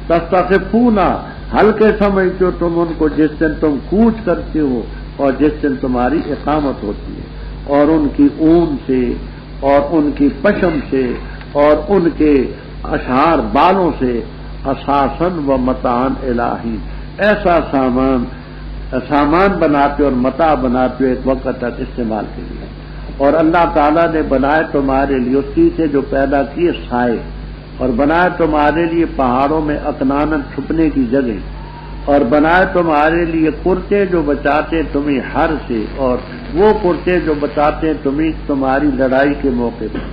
تستخفون ہلکے سمجھتے ہو تم ان کو جس دن تم کوچ کرتے ہو اور جس دن تمہاری اقامت ہوتی ہے، اور ان کی اون سے اور ان کی پشم سے اور ان کے اشعار بالوں سے اساسن و متان الہی، ایسا سامان بناتے اور متاع بناتے ہو ایک وقت تک استعمال کے لیے۔ اور اللہ تعالیٰ نے بنائے تمہارے لیے اسی سے جو پیدا کیے سائے، اور بنائے تمہارے لیے پہاڑوں میں اکنان چھپنے کی جگہ، اور بنائے تمہارے لیے کرتے جو بچاتے تمہیں ہر سے، اور وہ کرتے جو بچاتے تمہیں تمہاری لڑائی کے موقع پر۔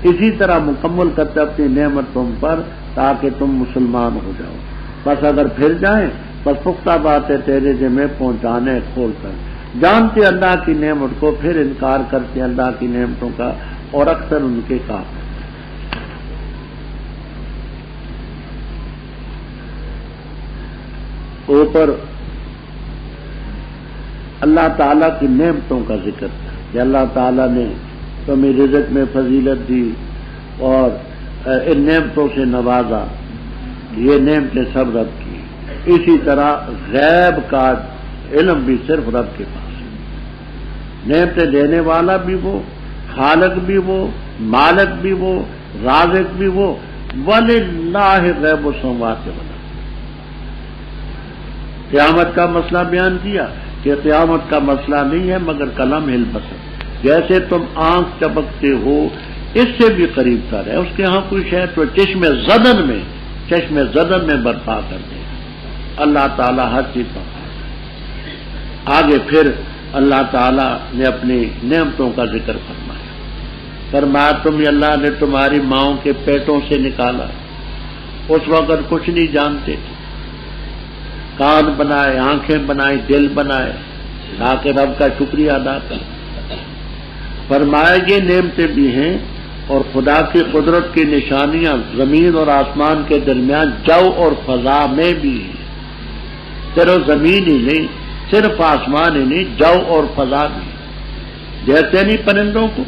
اسی طرح مکمل کرتے اپنی نعمت تم پر تاکہ تم مسلمان ہو جاؤ۔ بس اگر پھر جائیں بس پختہ بات ہے تیرے ذمہ پہنچانے کھول کر، جانتے اللہ کی نعمت کو پھر انکار کرتے اللہ کی نعمتوں کا، اور اکثر ان کے کافر۔ اوپر اللہ تعالیٰ کی نعمتوں کا ذکر تھا کہ اللہ تعالیٰ نے تمہیں رزق میں فضیلت دی اور ان نعمتوں سے نوازا، یہ نعمتیں سب رب کی۔ اسی طرح غیب کا علم بھی صرف رب کے پاس ہے، نعمتیں دینے والا بھی وہ، خالق بھی وہ، مالک بھی وہ، رازق بھی وہ، وَلِلَّهِ غیب السماوات والارض۔ قیامت کا مسئلہ بیان کیا کہ قیامت کا مسئلہ نہیں ہے مگر کلم البصر، جیسے تم آنکھ چبکتے ہو اس سے بھی قریب تر ہے، اس کے ہاں کوئی شے تو چشم زدن میں برپا کر دے گا۔ اللہ تعالیٰ ہر چیز پر آگے پھر اللہ تعالیٰ نے اپنی نعمتوں کا ذکر فرمایا تم اللہ نے تمہاری ماؤں کے پیٹوں سے نکالا، اس وقت کچھ نہیں جانتے تھے، کان بنائے، آنکھیں بنائی، دل بنائے تاکہ رب کا شکریہ ادا کریں۔ فرمایا یہ نعمتیں بھی ہیں اور خدا کی قدرت کی نشانیاں زمین اور آسمان کے درمیان جو اور فضا میں بھی ہیں، صرف زمین ہی نہیں، صرف آسمان ہی نہیں، جو اور فضا بھی، جیسے نہیں پرندوں کو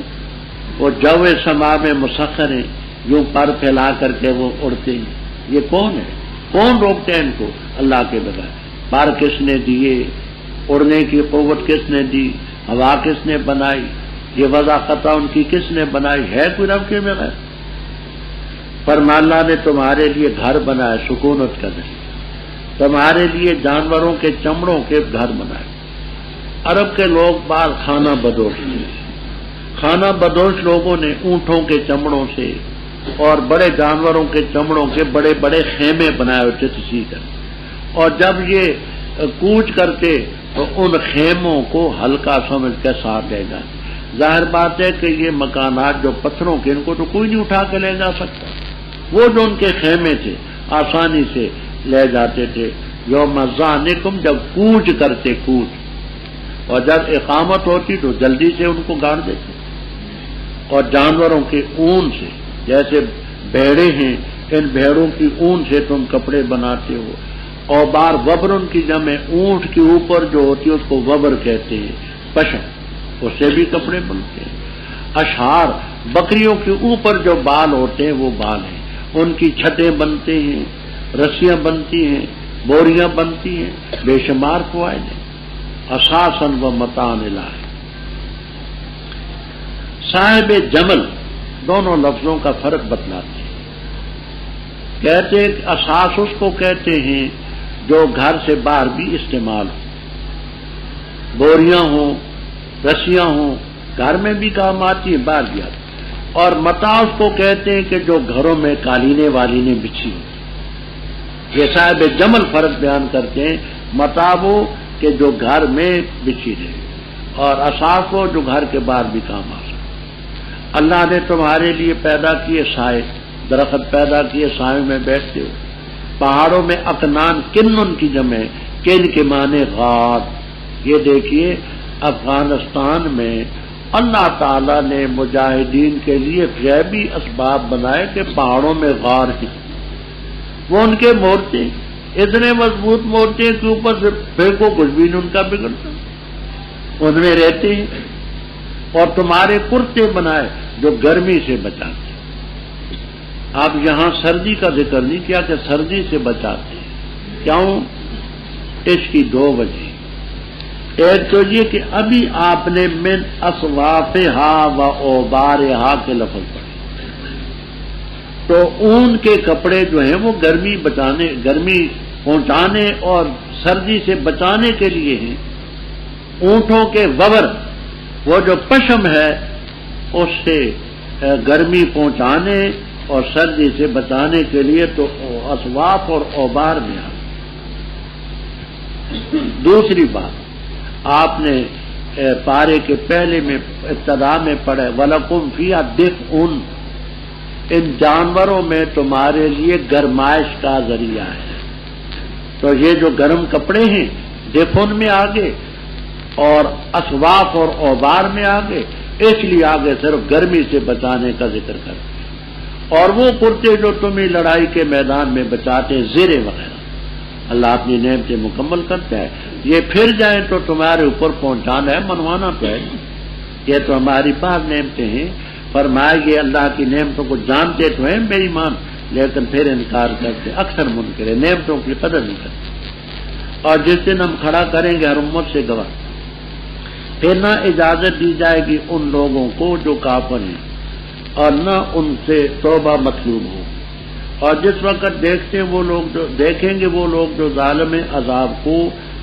وہ جو سما میں مسخر ہیں، یوں پر پھیلا کر کے وہ اڑتے ہیں۔ یہ کون ہے؟ کون روکتے ہیں ان کو؟ اللہ کے بغیر۔ پر کس نے دیے؟ اڑنے کی قوت کس نے دی؟ ہوا کس نے بنائی؟ یہ وضاحت ان کی کس نے بنائی؟ ہے کوئی رب کے بغیر؟ فرمایا اللہ نے تمہارے لیے گھر بنائے سکونت کا نہیں، تمہارے لیے جانوروں کے چمڑوں کے گھر بنائے۔ عرب کے لوگ بعض خانہ بدوش لوگوں نے اونٹوں کے چمڑوں سے اور بڑے جانوروں کے چمڑوں کے بڑے بڑے خیمے بنائے ہوتے تھے کر، اور جب یہ کوچ کرتے تو ان خیموں کو ہلکا سمجھ کے ساتھ لے جاتے۔ ظاہر بات ہے کہ یہ مکانات جو پتھروں کے ان کو تو کوئی نہیں اٹھا کے لے جا سکتا، وہ جو ان کے خیمے تھے آسانی سے لے جاتے تھے۔ یوم ظعنکم جب کوچ کرتے اور جب اقامت ہوتی تو جلدی سے ان کو گاڑ دیتے۔ اور جانوروں کے اون سے، جیسے بھیڑے ہیں، ان بھیڑوں کی اون سے تم کپڑے بناتے ہو۔ اور بار وبرن کی جمع اونٹ کے اوپر جو ہوتی ہے اس کو وبر کہتے ہیں، پشم، اس سے بھی کپڑے بنتے ہیں۔ اشعار، بکریوں کے اوپر جو بال ہوتے ہیں وہ بال ہیں، ان کی چھتیں بنتے ہیں، رسیاں بنتی ہیں، بوریاں بنتی ہیں، بے شمار فوائد ہیں۔ اساساً و متاعًا الہی۔ صاحب جمل دونوں لفظوں کا فرق بتلاتے ہیں۔ کہتے ہیں اساس اس کو کہتے ہیں جو گھر سے باہر بھی استعمال ہو، بوریاں ہوں، رسیاں ہوں، گھر میں بھی کام آتی ہیں، باہر بھی آتی ہیں۔ اور متاع اس کو کہتے ہیں کہ جو گھروں میں قالینیں والینیں بچھی ہوتی۔ یہ صاحب جمل فرق بیان کرتے ہیں، متاع وہ کہ جو گھر میں بچھی رہے، اور اساس وہ جو گھر کے باہر بھی کام آ سکے۔ اللہ نے تمہارے لیے پیدا کیے سائے، درخت پیدا کیے، سائے میں بیٹھتے ہو۔ پہاڑوں میں اکنان، کنن کی جمع، کن کے معنی غار۔ یہ دیکھیے افغانستان میں اللہ تعالیٰ نے مجاہدین کے لیے غیبی اسباب بنائے کہ پہاڑوں میں غار ہیں، وہ ان کے مورچے اتنے مضبوط مورچے کے اوپر سے پھینکو کچھ بھی نہیں ان کا بگڑتا، ان میں رہتے ہیں۔ اور تمہارے کرتے بنائے جو گرمی سے بچاتے۔ اب یہاں سردی کا ذکر نہیں کیا کہ سردی سے بچاتے ہیں، کیوں؟ اس کی دو وجہ۔ ایک تو یہ کہ ابھی آپ نے من اصوافہا و اوبارہا کے لفظ پڑھے، تو اون کے کپڑے جو ہیں وہ گرمی پہنچانے اور سردی سے بچانے کے لیے ہیں۔ اونٹوں کے وبر، وہ جو پشم ہے، اس سے گرمی پہنچانے اور سردی سے بچانے کے لیے تو اسواف اور اوبار میں آ۔ دوسری بات، آپ نے پارے کے پہلے میں ابتدا میں پڑھے وَلَكُمْ فِيهَا دِفْءٌ، ان جانوروں میں تمہارے لیے گرمائش کا ذریعہ ہے۔ تو یہ جو گرم کپڑے ہیں دفن میں آگے اور اسواف اور اوبار میں آگے، اس لیے آگے صرف گرمی سے بچانے کا ذکر کرتے ہیں۔ اور وہ کرتے جو تمہیں لڑائی کے میدان میں بچاتے، زیرے وغیرہ، اللہ اپنی نعمتیں مکمل کرتا ہے۔ یہ پھر جائیں تو تمہارے اوپر پہنچانا ہے، منوانا تو ہے، یہ تو ہماری بعض نعمتیں ہیں۔ فرمایا یہ اللہ کی نعمتوں کو جانتے تو ہیں بے ایمان، لیکن پھر انکار کرتے، اکثر منکر نعمتوں کی قدر نہیں کرتے۔ اور جس دن ہم کھڑا کریں گے ہر امت سے گواہ، پھر نہ اجازت دی جائے گی ان لوگوں کو جو کافر ہیں، اور نہ ان سے توبہ مطلوب ہو۔ اور جس وقت دیکھیں گے وہ لوگ جو ظالم ہیں عذاب کو،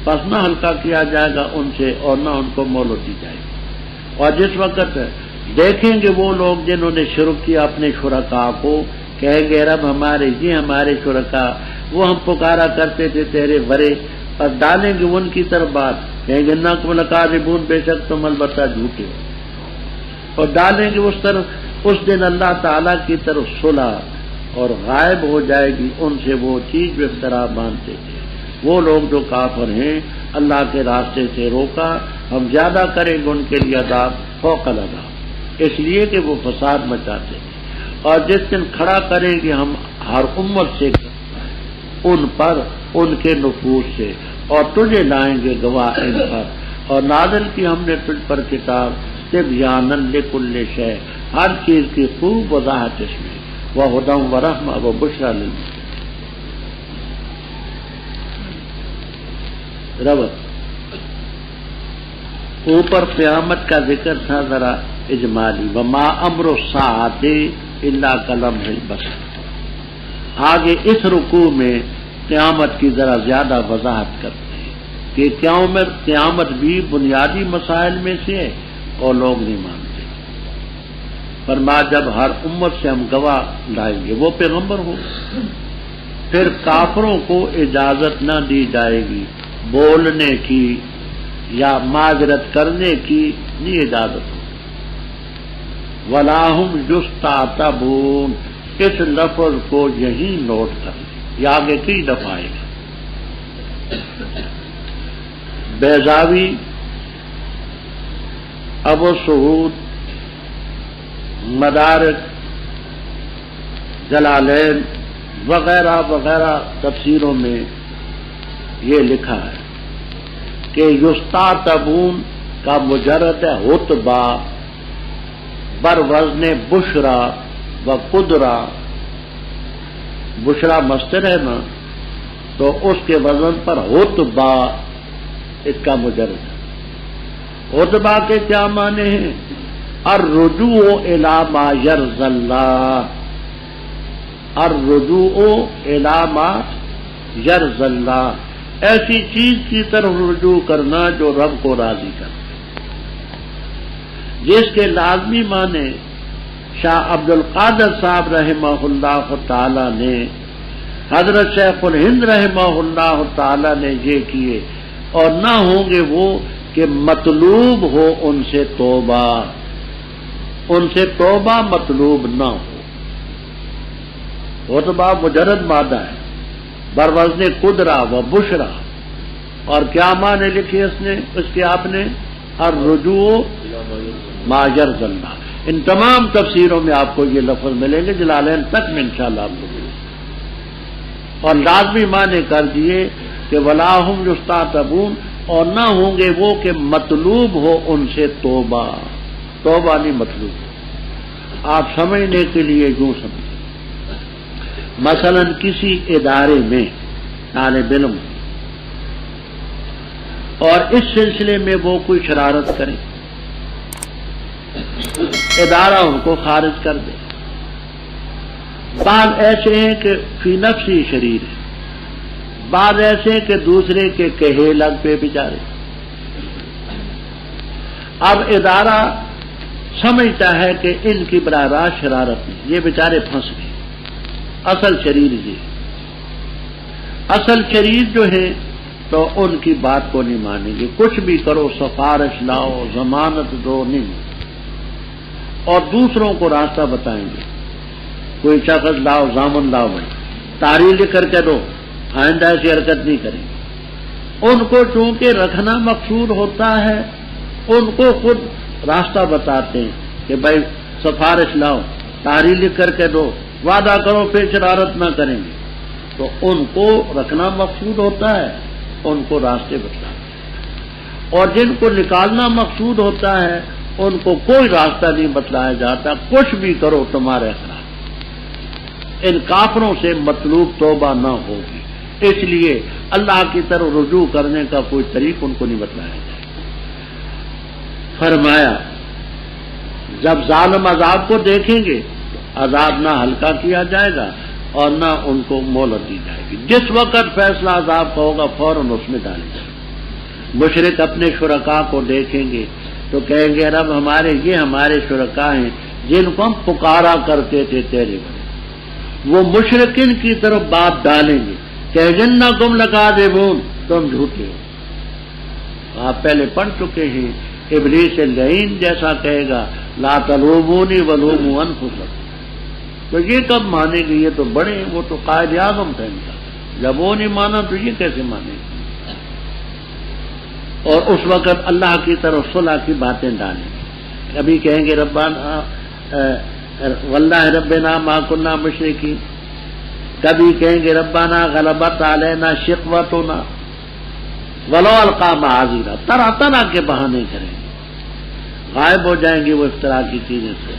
پس نہ ہلکا کیا جائے گا ان سے اور نہ ان کو مہلت دی جائے گی۔ اور جس وقت دیکھیں گے وہ لوگ جنہوں نے شرک کیا اپنے شرکاء کو، کہیں گے رب ہمارے یہ ہمارے شرکاء، وہ ہم پکارا کرتے تھے تیرے برے، اور ڈالیں گے ان کی طرف بات، کہیں گے انکم لکاذبون، بے شک تم البتہ جھوٹے ہو، اور ڈالیں گے اس طرف، اس دن اللہ تعالیٰ کی طرف صلح، اور غائب ہو جائے گی ان سے وہ چیز جو افترا باندھتے تھے۔ وہ لوگ جو کافر ہیں اللہ کے راستے سے روکا، ہم زیادہ کریں گے ان کے لیے عذاب فوق العذاب، اس لیے کہ وہ فساد مچاتے ہیں۔ اور جس دن کھڑا کریں گے ہم ہر امت سے ان پر ان کے نفوس سے، اور تجھے لائیں گے گواہ ان پر، اور نازل کی ہم نے تجھ پر کتاب تبیانا لکل شیء، ہر چیز کی خوب وضاحت اس میں، وہدی ورحمۃ وبشریٰ للمؤمنین۔ اوپر قیامت کا ذکر تھا ذرا اجمالی، وما امر الساعۃ الا کلمح البصر۔ آگے اس رکوع میں قیامت کی ذرا زیادہ وضاحت کرتے ہیں کہ قیامت بھی بنیادی مسائل میں سے ہے اور لوگ نہیں مانتے۔ فرمایا جب ہر امت سے ہم گواہ لائیں گے، وہ پیغمبر ہو، پھر کافروں کو اجازت نہ دی جائے گی بولنے کی یا معذرت کرنے کی، نہیں اجازت ہو۔ وَلَا هُمْ يُسْتَعْتَبُونَ، اس لفظ کو یہی نوٹ کر لیں، یہ آگے کئی دفعہ آئے گا۔ بیضاوی، ابو سعود، مدارک، جلالین وغیرہ وغیرہ تفسیروں میں یہ لکھا ہے کہ یستعتبون کا مجرد ہے حتبہ بر وزن بشرا و قدرا، بشرا مصدر ہے نا، تو اس کے وزن پر حتبہ اس کا مجرد ہے۔ حتبہ کے کیا معنی ہیں؟ الرجوع الی ما یرضی اللہ، الرجوع الی ما یرضی اللہ، ایسی چیز کی طرف رجوع کرنا جو رب کو راضی کرے، جس کے لازمی معنی شاہ عبد القادر صاحب رحمہ اللہ تعالی نے، حضرت شیخ الہند رحمہ اللہ تعالی نے یہ کیے، اور نہ ہوں گے وہ کہ مطلوب ہو ان سے توبہ، ان سے توبہ مطلوب نہ ہو۔ حتبہ مجرد مادہ ہے، بروزن قدرہ و بشرا، اور کیا معنی لکھی اس کے آپ نے؟ الرجوع ما یرضی اللہ۔ ان تمام تفسیروں میں آپ کو یہ لفظ ملیں گے، جلالین تک میں انشاءاللہ آپ کو ملیں گے۔ اور لازمی معنی کر دیے کہ وَلَا هُمْ يُسْتَعْتَبُونَ، اور نہ ہوں گے وہ کہ مطلوب ہو ان سے توبہ، توبہ نہیں مطلوب۔ آپ سمجھنے کے لیے یوں سمجھیں مثلا کسی ادارے میں طالب علم اور اس سلسلے میں وہ کوئی شرارت کرے، ادارہ ان کو خارج کر دے۔ بعض ایسے ہیں کہ فی نفسی شریر ہے، بعض ایسے ہیں کہ دوسرے کے کہے لگ پہ بیچارے۔ اب ادارہ سمجھتا ہے کہ ان کی براہ راست شرارت نہیں، یہ بیچارے پھنس گئے۔ اصل شریر یہ، اصل شریر جو ہے تو ان کی بات کو نہیں مانیں گے، کچھ بھی کرو، سفارش لاؤ، ضمانت دو، نہیں، اور دوسروں کو راستہ بتائیں گے۔ کوئی شخص لاؤ، ضامن لاؤ، بھائی تحریر لکھ کر کے دو، آئندہ ایسی حرکت نہیں کریں گے۔ ان کو چونکہ رکھنا مقصود ہوتا ہے، ان کو خود راستہ بتاتے ہیں کہ بھائی سفارش لاؤ، تحریر لکھ کر کے دو، وعدہ کرو پھر شرارت نہ کریں گے۔ تو ان کو رکھنا مقصود ہوتا ہے، ان کو راستے بتاتے ہیں، اور جن کو نکالنا مقصود ہوتا ہے ان کو کوئی راستہ نہیں بتلایا جاتا، کچھ بھی کرو تمہارے خلاف۔ ان کافروں سے مطلوب توبہ نہ ہوگی، اس لیے اللہ کی طرف رجوع کرنے کا کوئی طریق ان کو نہیں بتلایا جائے۔ فرمایا جب ظالم عذاب کو دیکھیں گے عذاب نہ ہلکا کیا جائے گا اور نہ ان کو مہلت دی جائے گی۔ جس وقت فیصلہ عذاب کا ہوگا فوراً اس میں ڈالے جائے گا۔ مشرک اپنے شرکاء کو دیکھیں گے تو کہیں گے رب یہ ہمارے شرکاء ہیں جن کو ہم پکارا کرتے تھے تیرے بارے۔ وہ مشرکین کی طرف بات ڈالیں گے کہ جنکم لکاذبون، تم جھوٹے ہو۔ آپ پہلے پڑھ چکے ہیں، ابلیس لعین جیسا کہے گا لا تلومونی ولوموا انفسکم۔ تو یہ کب مانے گے؟ یہ تو بڑے ہیں، وہ تو قائد اعظم تھا ان کا، جب وہ نہیں مانا تو یہ کیسے مانے گا؟ اور اس وقت اللہ کی طرف صلح کی باتیں ڈالیں گے۔ کبھی کہیں گے ربنا واللہ ربنا ما کنا مشرکین، کبھی کہیں گے ربنا غلبت علینا شقوتنا ولو القا معاذیرا، طرح طرح کے بہانے کریں گے۔ غائب ہو جائیں گے وہ اس طرح کی چیزیں سے۔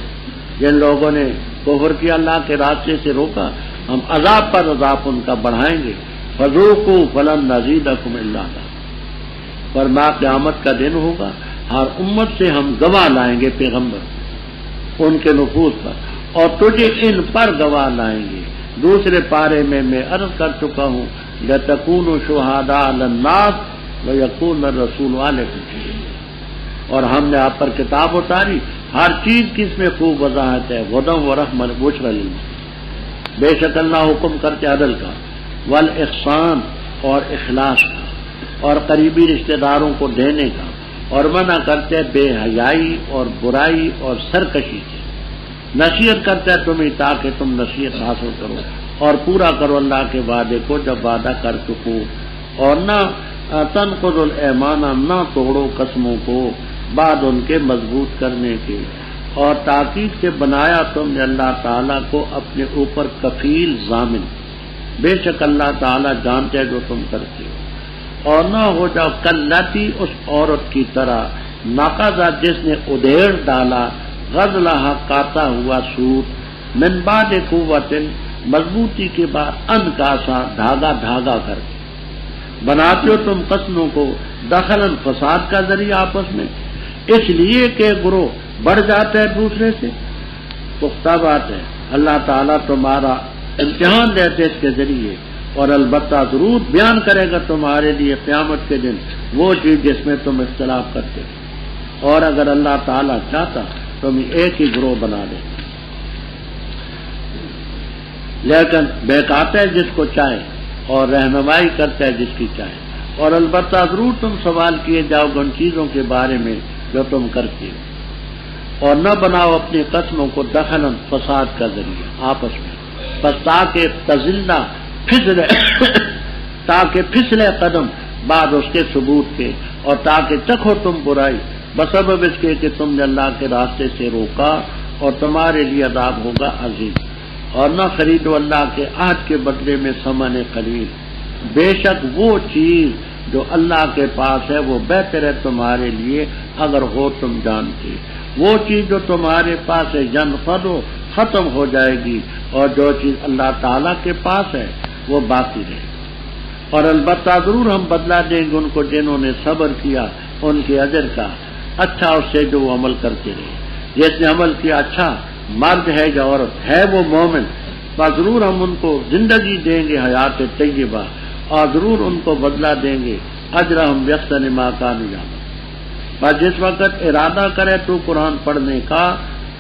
جن لوگوں نے کفر کیا، اللہ کے راستے سے روکا، ہم عذاب پر عذاب ان کا بڑھائیں گے۔ فذوقوا فلن نزیدکم الا عذابا۔ فرما قیامت کا دن ہوگا، ہر امت سے ہم گواہ لائیں گے، پیغمبر ان کے نفوذ پر، اور تجھے ان پر گواہ لائیں گے۔ دوسرے پارے میں عرض کر چکا ہوں لتکونوا شہداء علی الناس ویکون الرسول علیکم، اور ہم نے آپ پر کتاب اتاری، ہر چیز کی اس میں خوب وضاحت ہے۔ ہدی ورحمۃ وبشریٰ للمسلمین، بے شک اللہ حکم کرتے عدل کا، والاحسان اور اخلاص کا، اور قریبی رشتہ داروں کو دینے کا، اور منع کرتے بے حیائی اور برائی اور سرکشی سے۔ نصیحت کرتا ہے تمہیں تاکہ تم نصیحت حاصل کرو اور پورا کرو اللہ کے وعدے کو جب وعدہ کر چکو، اور نہ تنقضوا الایمان، نہ توڑو قسموں کو بعد ان کے مضبوط کرنے کے، اور تاکید سے بنایا تم نے اللہ تعالیٰ کو اپنے اوپر کفیل ضامن، بے شک اللہ تعالیٰ جانتے ہیں جو تم کرتے ہو، اور نہ ہو جاؤ کلتی اس عورت کی طرح ناقضہ جس نے ادھیڑ ڈالا غزلہ کاتا ہوا سوت من بعد قوت مضبوطی کے بعد انکاسا دھاگا دھاگا کر کے۔ بناتے ہو تم قسموں کو دخلاً فساد کا ذریعہ آپس میں، اس لیے کہ گروہ بڑھ جاتا ہے دوسرے سے۔ پختہ بات ہے اللہ تعالیٰ تمہارا امتحان دیتے اس کے ذریعے، اور البتہ ضرور بیان کرے گا تمہارے لیے قیامت کے دن وہ چیز جس میں تم اختلاف کرتے تھے، اور اگر اللہ تعالیٰ چاہتا تم ایک ہی گروہ بنا دے، لیکن بہکاتا ہے جس کو چاہے اور رہنمائی کرتا ہے جس کی چاہے، اور البتہ ضرور تم سوال کیے جاؤ ان چیزوں کے بارے میں جو تم کرتے ہو، اور نہ بناؤ اپنی قسموں کو دخلاً فساد کا ذریعہ آپس میں، بس تاکہ تزلہ پھسلے تاکہ پھسلے قدم بعد اس کے ثبوت کے، اور تاکہ چکھو تم برائی بسبب اس کے کہ تم نے اللہ کے راستے سے روکا، اور تمہارے لیے عذاب ہوگا عظیم۔ اور نہ خریدو اللہ کے عہد کے بدلے میں ثمن قلیل، بے شک وہ چیز جو اللہ کے پاس ہے وہ بہتر ہے تمہارے لیے اگر ہو تم جانتے۔ وہ چیز جو تمہارے پاس ہے ینفدو ختم ہو جائے گی، اور جو چیز اللہ تعالیٰ کے پاس ہے وہ باقی رہے گی۔ اور البتہ ضرور ہم بدلا دیں گے ان کو جنہوں نے صبر کیا ان کے اجر کا، اچھا اس سے جو وہ عمل کرتے رہے۔ جس نے عمل کیا اچھا، مرد ہے یا عورت ہے وہ مومن، بس ضرور ہم ان کو زندگی دیں گے حیات طیبہ، اور ضرور ان کو بدلہ دیں گے اجرہم بیحسن ما کانوا یعملون۔ بس جس وقت ارادہ کرے تو قرآن پڑھنے کا،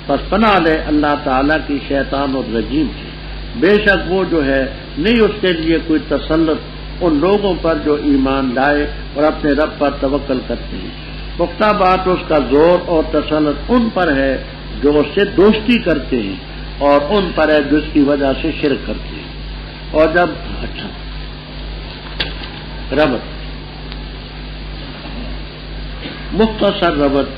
پس پناہ لے اللہ تعالیٰ کی شیطان اور رجیم سے، بے شک وہ جو ہے نہیں اس کے لیے کوئی تسلط ان لوگوں پر جو ایمان لائے اور اپنے رب پر توکل کرتے ہیں۔ پختہ بات اس کا زور اور تسلط ان پر ہے جو اس سے دوستی کرتے ہیں، اور ان پر ہے جس کی وجہ سے شرک کرتے ہیں۔ اور جب اچھا ربط، مختصر ربط،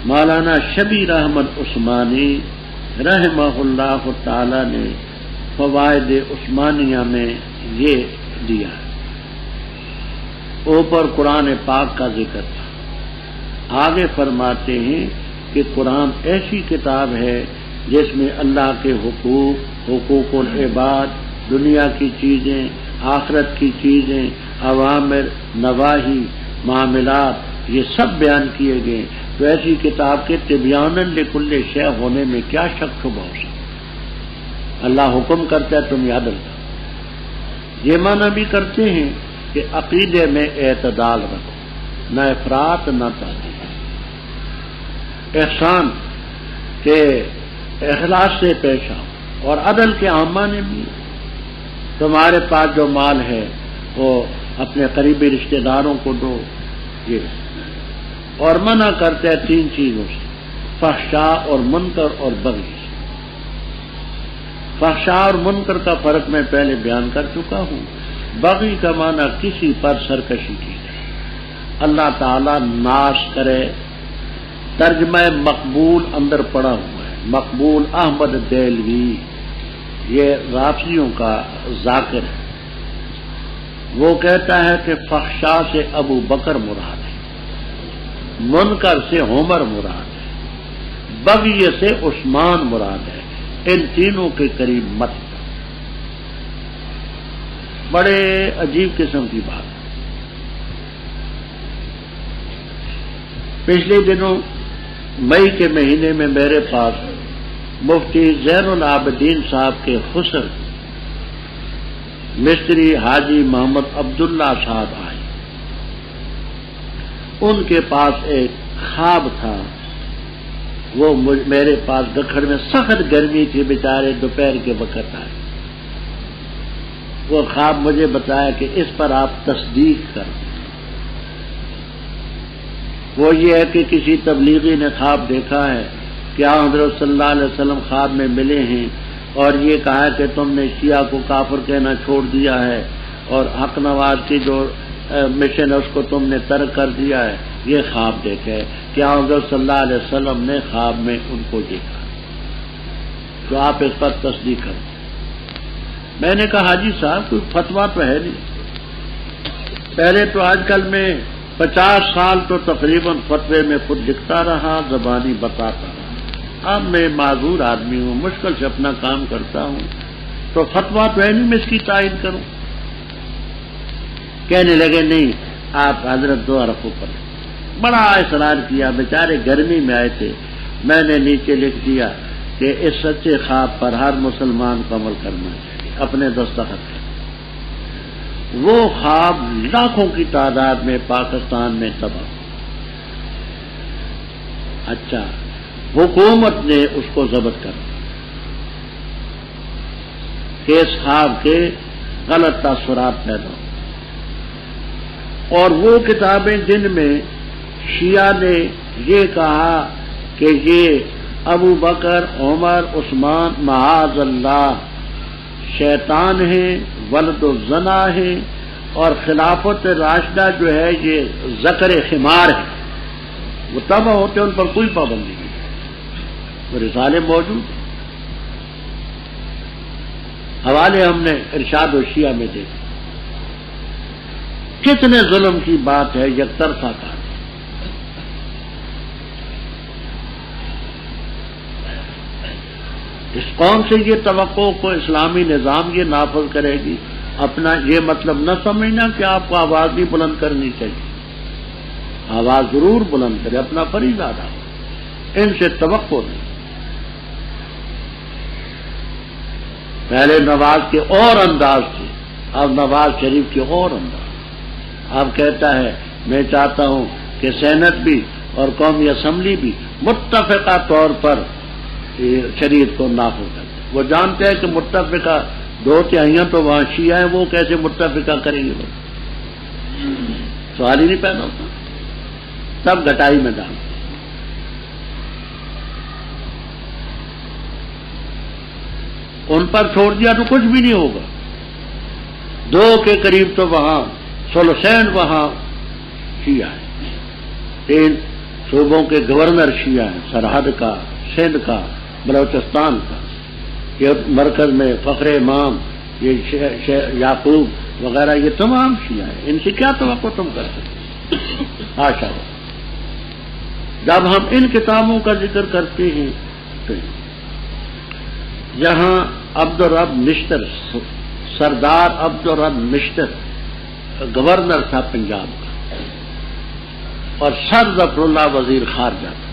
مولانا شبیر احمد عثمانی رحمہ اللہ تعالی نے فوائد عثمانیہ میں یہ دیا ہے۔ اوپر قرآن پاک کا ذکر تھا، آگے فرماتے ہیں کہ قرآن ایسی کتاب ہے جس میں اللہ کے حقوق، حقوق العباد، دنیا کی چیزیں، آخرت کی چیزیں، اوامر، نواہی، معاملات، یہ سب بیان کیے گئے۔ تو ایسی کتاب کے تبیانا لکل شیء ہونے میں کیا شک شبہ ہو سکتا؟ اللہ حکم کرتا ہے تم یاد رکھو۔ یہ معنی بھی کرتے ہیں کہ عقیدے میں اعتدال رکھو، نہ افراط نہ تعدیل، احسان کے اخلاص سے پیش آؤ، اور عدل کے عام معنی بھی۔ تمہارے پاس جو مال ہے وہ اپنے قریبی رشتہ داروں کو دو، یہ اور منع کرتے ہیں تین چیزوں سے، فحشاء اور منکر اور بغی سے۔ فحشاء اور منکر کا فرق میں پہلے بیان کر چکا ہوں۔ بغی کا معنی کسی پر سرکشی کی جائے، اللہ تعالیٰ ناش کرے۔ ترجمہ مقبول اندر پڑا ہوا ہے، مقبول احمد دہلوی، یہ رافضیوں کا ذاکر ہے۔ وہ کہتا ہے کہ فحشاء سے ابو بکر مراد ہے، منکر سے عمر مراد ہے، بغی سے عثمان مراد ہے، ان تینوں کے قریب مت۔ بڑے عجیب قسم کی بات ہے۔ پچھلے دنوں مئی کے مہینے میں میرے پاس مفتی زین العابدین صاحب کے خسر مستری حاجی محمد عبداللہ صاحب آئے۔ ان کے پاس ایک خواب تھا، وہ میرے پاس دکھڑ میں سخت گرمی تھی، بیچارے دوپہر کے وقت آئے۔ وہ خواب مجھے بتایا کہ اس پر آپ تصدیق کریں۔ وہ یہ ہے کہ کسی تبلیغی نے خواب دیکھا ہے کہ حضرت صلی اللہ علیہ وسلم خواب میں ملے ہیں اور یہ کہا کہ تم نے شیعہ کو کافر کہنا چھوڑ دیا ہے اور حق نواز کی جو مشن ہے اس کو تم نے ترک کر دیا ہے۔ یہ خواب دیکھے کہ حضرت صلی اللہ علیہ وسلم نے خواب میں ان کو دیکھا، تو آپ اس پر تصدیق کریں۔ میں نے کہا حاجی صاحب کوئی فتویٰ تو ہے نہیں، پہلے تو آج کل میں 50 سال تو تقریباً فتوے میں خود لکھتا رہا، زبانی بتاتا رہا۔ اب میں معذور آدمی ہوں، مشکل سے اپنا کام کرتا ہوں، تو فتویٰ تو ہے نہیں میں اس کی تعین کروں۔ کہنے لگے نہیں آپ حضرت دو حرفوں پر، بڑا اصرار کیا، بیچارے گرمی میں آئے تھے۔ میں نے نیچے لکھ دیا کہ اس سچے خواب پر ہر مسلمان کو عمل کرنا چاہیے، اپنے دستخط۔ وہ خواب لاکھوں کی تعداد میں پاکستان میں تباہ۔ اچھا، حکومت نے اس کو ضبط کر دیا کہ اس خواب کے غلط تاثرات پیدا ہو، اور وہ کتابیں جن میں شیعہ نے یہ کہا کہ یہ ابو بکر، عمر، عثمان معاذ اللہ شیطان ہیں، ولد الزنا ہے، اور خلافت راشدہ جو ہے یہ ذکر خمار ہے، وہ تباہ ہوتے ان پر کوئی پابندی نہیں، وہ رسالے موجود ہیں۔ حوالے ہم نے ارشاد و شیعہ میں دیکھا، کتنے ظلم کی بات ہے، یک طرفہ کا۔ اس قوم سے یہ توقع کو اسلامی نظام یہ نافذ کرے گی، اپنا یہ مطلب نہ سمجھنا کہ آپ کو آواز نہیں بلند کرنی چاہیے، آواز ضرور بلند کرے، اپنا فریضہ ادا کرے، ان سے توقع نہیں۔ پہلے نواز کے اور انداز تھے، اب نواز شریف کے اور انداز۔ اب کہتا ہے میں چاہتا ہوں کہ سینٹ بھی اور قومی اسمبلی بھی متفقہ طور پر شریعت کو نافذ کرتے۔ وہ جانتے ہیں کہ متفقہ 2/3 تو وہاں شیعہ ہیں، وہ کیسے متفقہ کریں گے؟ سوال ہی نہیں پیدا ہوتا، تب گٹائی میں ڈالتے۔ ان پر چھوڑ دیا تو کچھ بھی نہیں ہوگا۔ 2 کے قریب تو وہاں سولوسین وہاں شیعہ ہے، 3 صوبوں کے گورنر شیعہ ہیں، سرحد کا، سندھ کا، بلوچستان کا، یہ مرکز میں فخر امام، یہ یعقوب وغیرہ، یہ تمام شیعہ ہیں۔ ان سے کیا توقع تم کر سکتے؟ حاشا۔ جب ہم ان کتابوں کا ذکر کرتے ہیں تو جہاں عبدالرب نشتر، سردار عبدالرب نشتر گورنر تھا پنجاب کا، اور سر ظفر اللہ وزیر خارجہ تھا،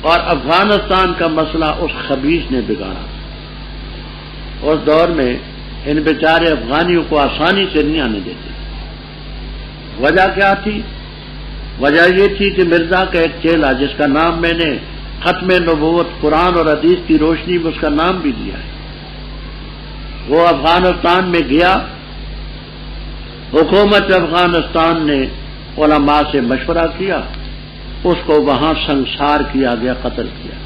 اور افغانستان کا مسئلہ اس خبیث نے بگاڑا۔ اس دور میں ان بیچارے افغانیوں کو آسانی سے نہیں آنے دیتے۔ وجہ کیا تھی؟ وجہ یہ تھی کہ مرزا کا ایک چیلا، جس کا نام میں نے ختم نبوت قرآن اور حدیث کی روشنی میں اس کا نام بھی دیا ہے، وہ افغانستان میں گیا۔ حکومت افغانستان نے علماء سے مشورہ کیا، اس کو وہاں سنسار کیا گیا، قتل کیا۔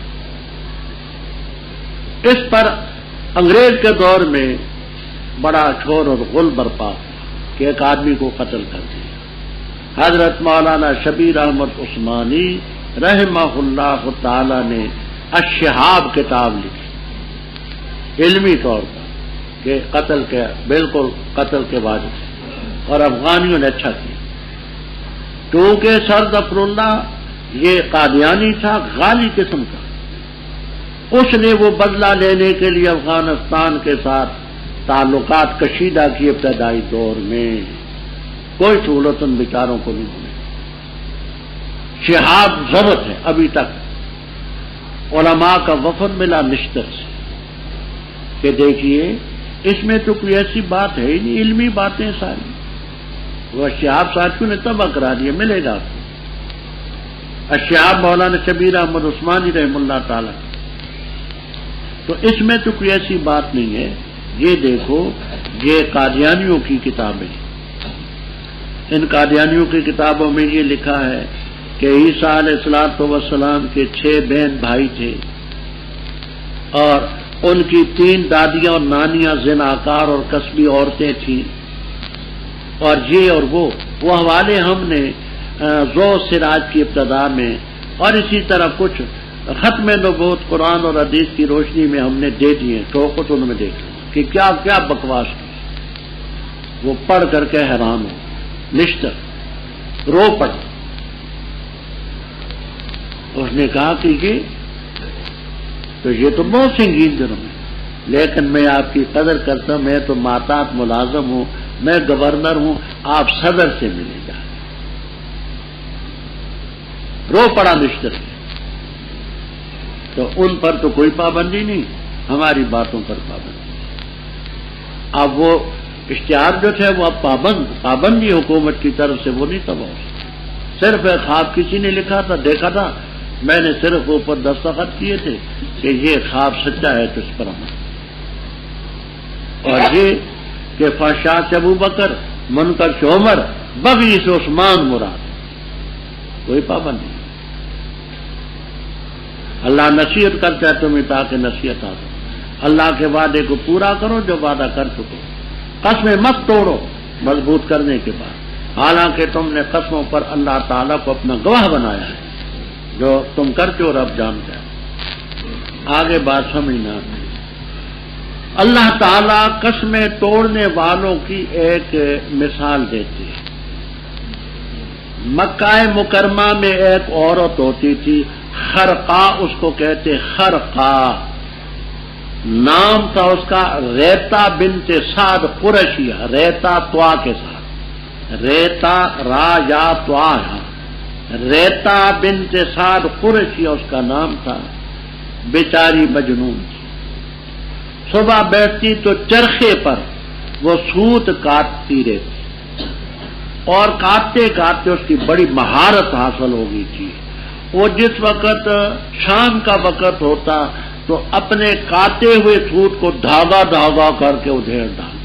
اس پر انگریز کے دور میں بڑا شور اور غل برپا کہ ایک آدمی کو قتل کر دیا۔ حضرت مولانا شبیر احمد عثمانی رحمہ اللہ تعالی نے الشہاب کتاب لکھی علمی طور پر کہ قتل کے بالکل قتل کے واجب، اور افغانیوں نے اچھا کیا، کیونکہ سر ظفر اللہ یہ قادیانی تھا، غالی قسم کا۔ اس نے وہ بدلہ لینے کے لیے افغانستان کے ساتھ تعلقات کشیدہ کی ابتدائی دور میں، کوئی سہولت ان بیچاروں کو نہیں ہوئی۔ شہاب ضبط ہے ابھی تک، علماء کا وفد ملا نشتر سے کہ دیکھیے اس میں تو کوئی ایسی بات ہے ہی نہیں، علمی باتیں ساری۔ وہ شہاب ساتھیوں نے تباہ کرا دیا، ملے گا آپ کو۔ الشہاب مولانا شبیر احمد عثمانی رحمہ اللہ تعالی، تو اس میں تو کوئی ایسی بات نہیں ہے۔ یہ دیکھو، یہ قادیانیوں کی کتابیں، ان قادیانیوں کی کتابوں میں یہ لکھا ہے کہ عیسیٰ علیہ الصلوۃ والسلام کے 6 بہن بھائی تھے، اور ان کی 3 دادیاں اور نانیاں زناکار اور کسبی عورتیں تھیں، اور یہ اور وہ حوالے ہم نے ذو سراج کی ابتدا میں، اور اسی طرح کچھ ختم نبوت قرآن اور حدیث کی روشنی میں ہم نے دے دیے، شوقت ان میں دیکھ کہ کیا کیا بکواس کی۔ وہ پڑھ کر کے حیران ہو، نشتر رو پڑا۔ اس نے کہا کہ یہ تو بہت سنگین جرم ہے، لیکن میں آپ کی قدر کرتا ہوں، میں تو ماتحت ملازم ہوں، میں گورنر ہوں، آپ صدر سے ملے جا۔ رو پڑا نشتر سے۔ تو ان پر تو کوئی پابندی نہیں، ہماری باتوں پر پابندی۔ اب وہ اشتہار جو تھے وہ اب پابندی حکومت کی طرف سے وہ نہیں تباہ ہو سکتا۔ صرف ایک خواب کسی نے لکھا تھا، دیکھا تھا، میں نے صرف اوپر دستخط کیے تھے کہ یہ خواب سچا ہے تو اس پر عمل، اور یہ کہ فحشاء سے ابو بکر، منکر سے عمر، بغی سے عثمان مراد، کوئی پابندی نہیں۔ اللہ نصیحت کرتا ہے تمہیں تاکہ نصیحت آ سکے۔ اللہ کے وعدے کو پورا کرو جو وعدہ کر چکو، قسمیں مت توڑو مضبوط کرنے کے بعد، حالانکہ تم نے قسموں پر اللہ تعالیٰ کو اپنا گواہ بنایا ہے، جو تم کرتے ہو رب جانتا ہے۔ آگے بات سمجھنا، اللہ تعالیٰ قسمیں توڑنے والوں کی ایک مثال دیتے ہیں۔ مکہ مکرمہ میں ایک عورت ہوتی تھی، خرقہ اس کو کہتے خرقہ، نام تھا اس کا ریتا بنت سعد قریشیہ، ریتا طوا کے ساتھ، ریتا را یا طوا، ریتا بنت سعد قریشیہ اس کا نام تھا، بیچاری مجنون تھی۔ صبح بیٹھتی تو چرخے پر وہ سوت کاٹتی رہتی، اور کاٹتے کاٹتے اس کی بڑی مہارت حاصل ہو گئی تھی۔ وہ جس وقت شام کا وقت ہوتا تو اپنے کاٹے ہوئے سوت کو دھاگا دھاگا کر کے ادھیڑ ڈالتی،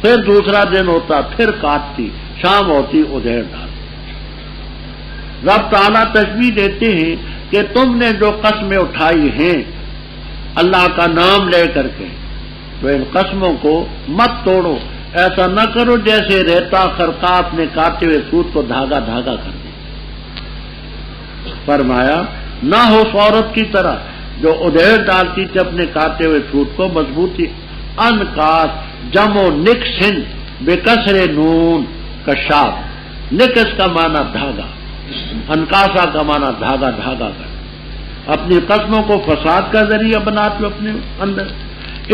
پھر دوسرا دن ہوتا پھر کاٹتی، شام ہوتی ادھیڑ ڈالتی۔ رب تعالیٰ تشبیہ دیتے ہیں کہ تم نے جو قسمیں اٹھائی ہیں اللہ کا نام لے کر کے، تو ان قسموں کو مت توڑو، ایسا نہ کرو جیسے ریتا خرقات نے کاٹے ہوئے سوت کو دھاگا دھاگا کر دیا۔ فرمایا نہ ہو اس عورت کی طرح جو ادھیڑ ڈالتی تھی اپنے کاٹے ہوئے سوت کو مضبوطی۔ انکاس جمع نکسن بکسر نون کشاف، نکس کا معنی دھاگا، انکاسا کا معنی دھاگا دھاگا کر، اپنی قسموں کو فساد کا ذریعہ بناتے ہو اپنے اندر،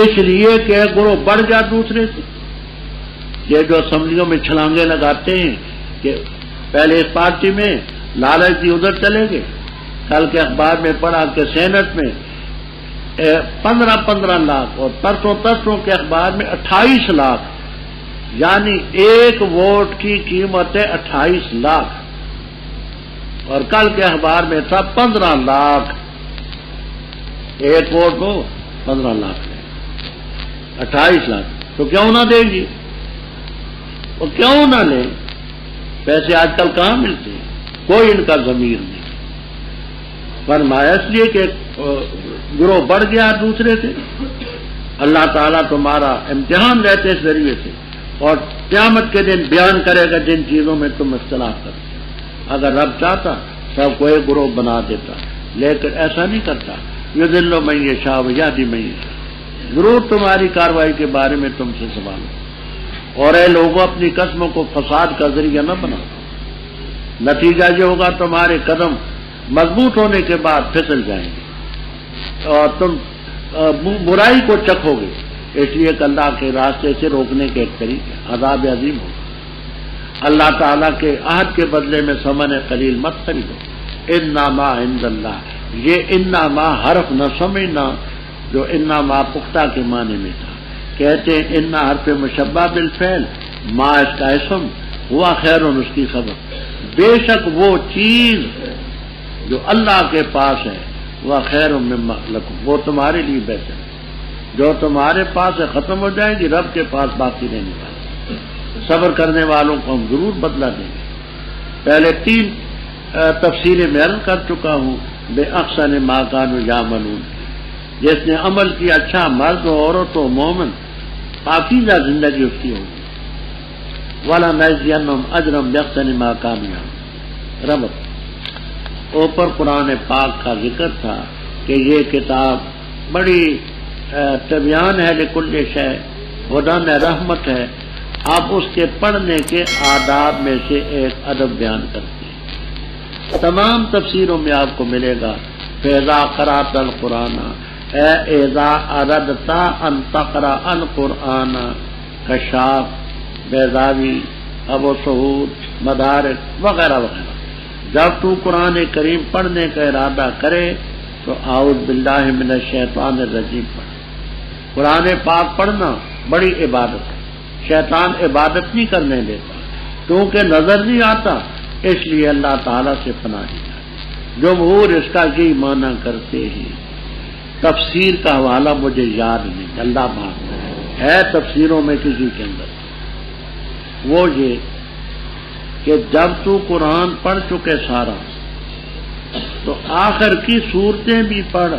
اس لیے کہ گروہ بڑھ جا دوسرے سے۔ یہ جو اسمبلیوں میں چھلانگے لگاتے ہیں کہ پہلے اس پارٹی میں لالچ دی ادھر چلے گئے، کل کے اخبار میں پڑھا کہ سینٹ میں 15 لاکھ اور پرسوں کے اخبار میں 28 لاکھ، یعنی ایک ووٹ کی قیمت ہے 28 لاکھ، اور کل کے اخبار میں تھا 15 لاکھ، ایک ووٹ کو 15 لاکھ ہے، 28 لاکھ تو کیوں نہ دے گی، اور کیوں نہ لیں، پیسے آج کل کہاں ملتے ہیں، کوئی ان کا ضمیر نہیں۔ فرمایا اس لیے کہ گروہ بڑھ گیا دوسرے سے، اللہ تعالیٰ تمہارا امتحان لیتے اس ذریعے سے، اور قیامت کے دن بیان کرے گا جن چیزوں میں تم اختلاف کرتے۔ اگر رب چاہتا سب کو ایک گروہ بنا دیتا، لیکن ایسا نہیں کرتا۔ یضل من یشاء ویہدی من یشاء، ضرور تمہاری کارروائی کے بارے میں تم سے سوال ہے، اور اے لوگوں اپنی قسموں کو فساد کا ذریعہ نہ بناؤ، نتیجہ یہ ہوگا تمہارے قدم مضبوط ہونے کے بعد پھسل جائیں گے اور تم برائی کو چکھو گے، اس لیے کہ اللہ کے راستے سے روکنے کے ایک طریقے عذاب عظیم ہوگا۔ اللہ تعالیٰ کے عہد کے بدلے میں ثمن قلیل مت خریدو، انما عند اللہ، یہ انما حرف نہ سمجھنا جو انما پختہ کے معنی میں تھا، کہتے ہیں انا حرف مشبہ بالفعل، ما اس کا اسم، ہوا خیر اس کی خبر، بے شک وہ چیز جو اللہ کے پاس ہے وہ خیر مما لکم، وہ تمہارے لیے بہتر ہے، جو تمہارے پاس ہے ختم ہو جائے گی، رب کے پاس باقی رہنے والی۔ صبر کرنے والوں کو ہم ضرور بدلہ دیں گے۔ پہلے 3 تفسیریں میں عرض کر چکا ہوں، بے احسن ما کانوا یعملون، جس نے عمل کیا اچھا، مرد ہو عورت ہو مومن، پاکیزہ زندگی اس کی ہوگی۔ وَلَنَجْزِيَنَّهُمْ أَجْرًا بِأَحْسَنِ مَا كَانُوا يَعْمَلُونَ۔ رب اوپر قرآن پاک کا ذکر تھا کہ یہ کتاب بڑی تبیان ہے لکل شے، ہدی ہے، رحمت ہے۔ آپ اس کے پڑھنے کے آداب میں سے ایک ادب بیان کرتے ہیں، تمام تفسیروں میں آپ کو ملے گا، فَإِذَا قَرَأْتَ الْقُرْآنَ اے اِذَا أَرَدْتَ أَن تَقْرَأَ الْقُرْآنَ، کشاف، بیضاوی، ابو سعود، مدارک وغیرہ وغیرہ، جب تو قرآن کریم پڑھنے کا ارادہ کرے تو اعوذ باللہ من الشیطان الرجیم پڑھ۔ قرآن پاک پڑھنا بڑی عبادت ہے، شیطان عبادت نہیں کرنے دیتا، کیونکہ نظر نہیں آتا، اس لیے اللہ تعالیٰ سے پناہ لی جائے۔ جمہور اس کا یہی معنی کرتے ہیں۔ تفسیر کا حوالہ مجھے یاد نہیں، اللہ بات ہے تفسیروں میں کسی کے اندر، وہ یہ کہ جب تو قرآن پڑھ چکے سارا تو آخر کی صورتیں بھی پڑھ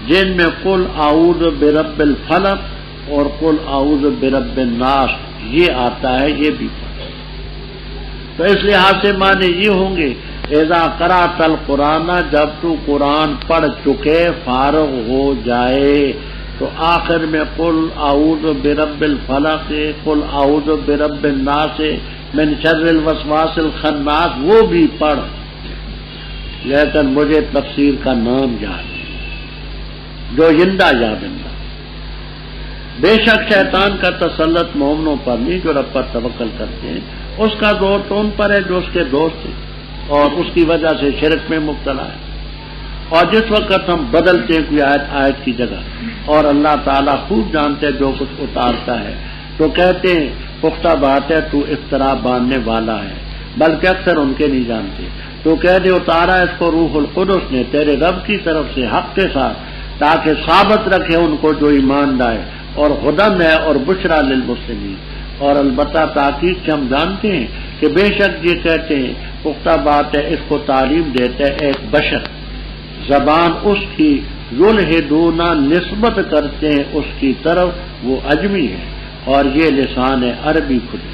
جن میں قل اعوذ برب الفلق اور قل اعوذ برب الناس یہ آتا ہے، یہ بھی پڑھ۔ تو اس لحاظ سے معنی یہ ہوں گے اذا قرأت القرآن، جب تو قرآن پڑھ چکے فارغ ہو جائے تو آخر میں قل اعوذ برب الفلق، قل اعوذ برب الناس من شر الوسواس الخناس وہ بھی پڑھ، لیکن مجھے تفسیر کا نام یاد ہے، جو زندہ یا بندہ۔ بے شک شیطان کا تسلط مومنوں پر نہیں جو رب پر توکل کرتے ہیں، اس کا زور تو ان پر ہے جو اس کے دوست ہیں اور اس کی وجہ سے شرک میں مبتلا ہے۔ اور جس وقت ہم بدلتے ہیں کوئی آیت کی جگہ اور اللہ تعالیٰ خوب جانتے ہیں جو کچھ اتارتا ہے، تو کہتے ہیں پختہ بات ہے تو افطرا باندھنے والا ہے، بلکہ اکثر ان کے نہیں جانتے۔ تو کہہ دے اتارا اس کو روح القدس نے تیرے رب کی طرف سے حق کے ساتھ، تاکہ ثابت رکھے ان کو جو ایمان لائے، اور ہدن ہے اور بشرا للمسلمین۔ اور البتہ تاکید سے ہم جانتے ہیں کہ بے شک یہ کہتے ہیں پختہ بات ہے اس کو تعلیم دیتا ہے ایک بشر، زبان اس کی یلحدون نسبت کرتے ہیں اس کی طرف، وہ اجمی ہے اور یہ لسان ہے عربی کھلی۔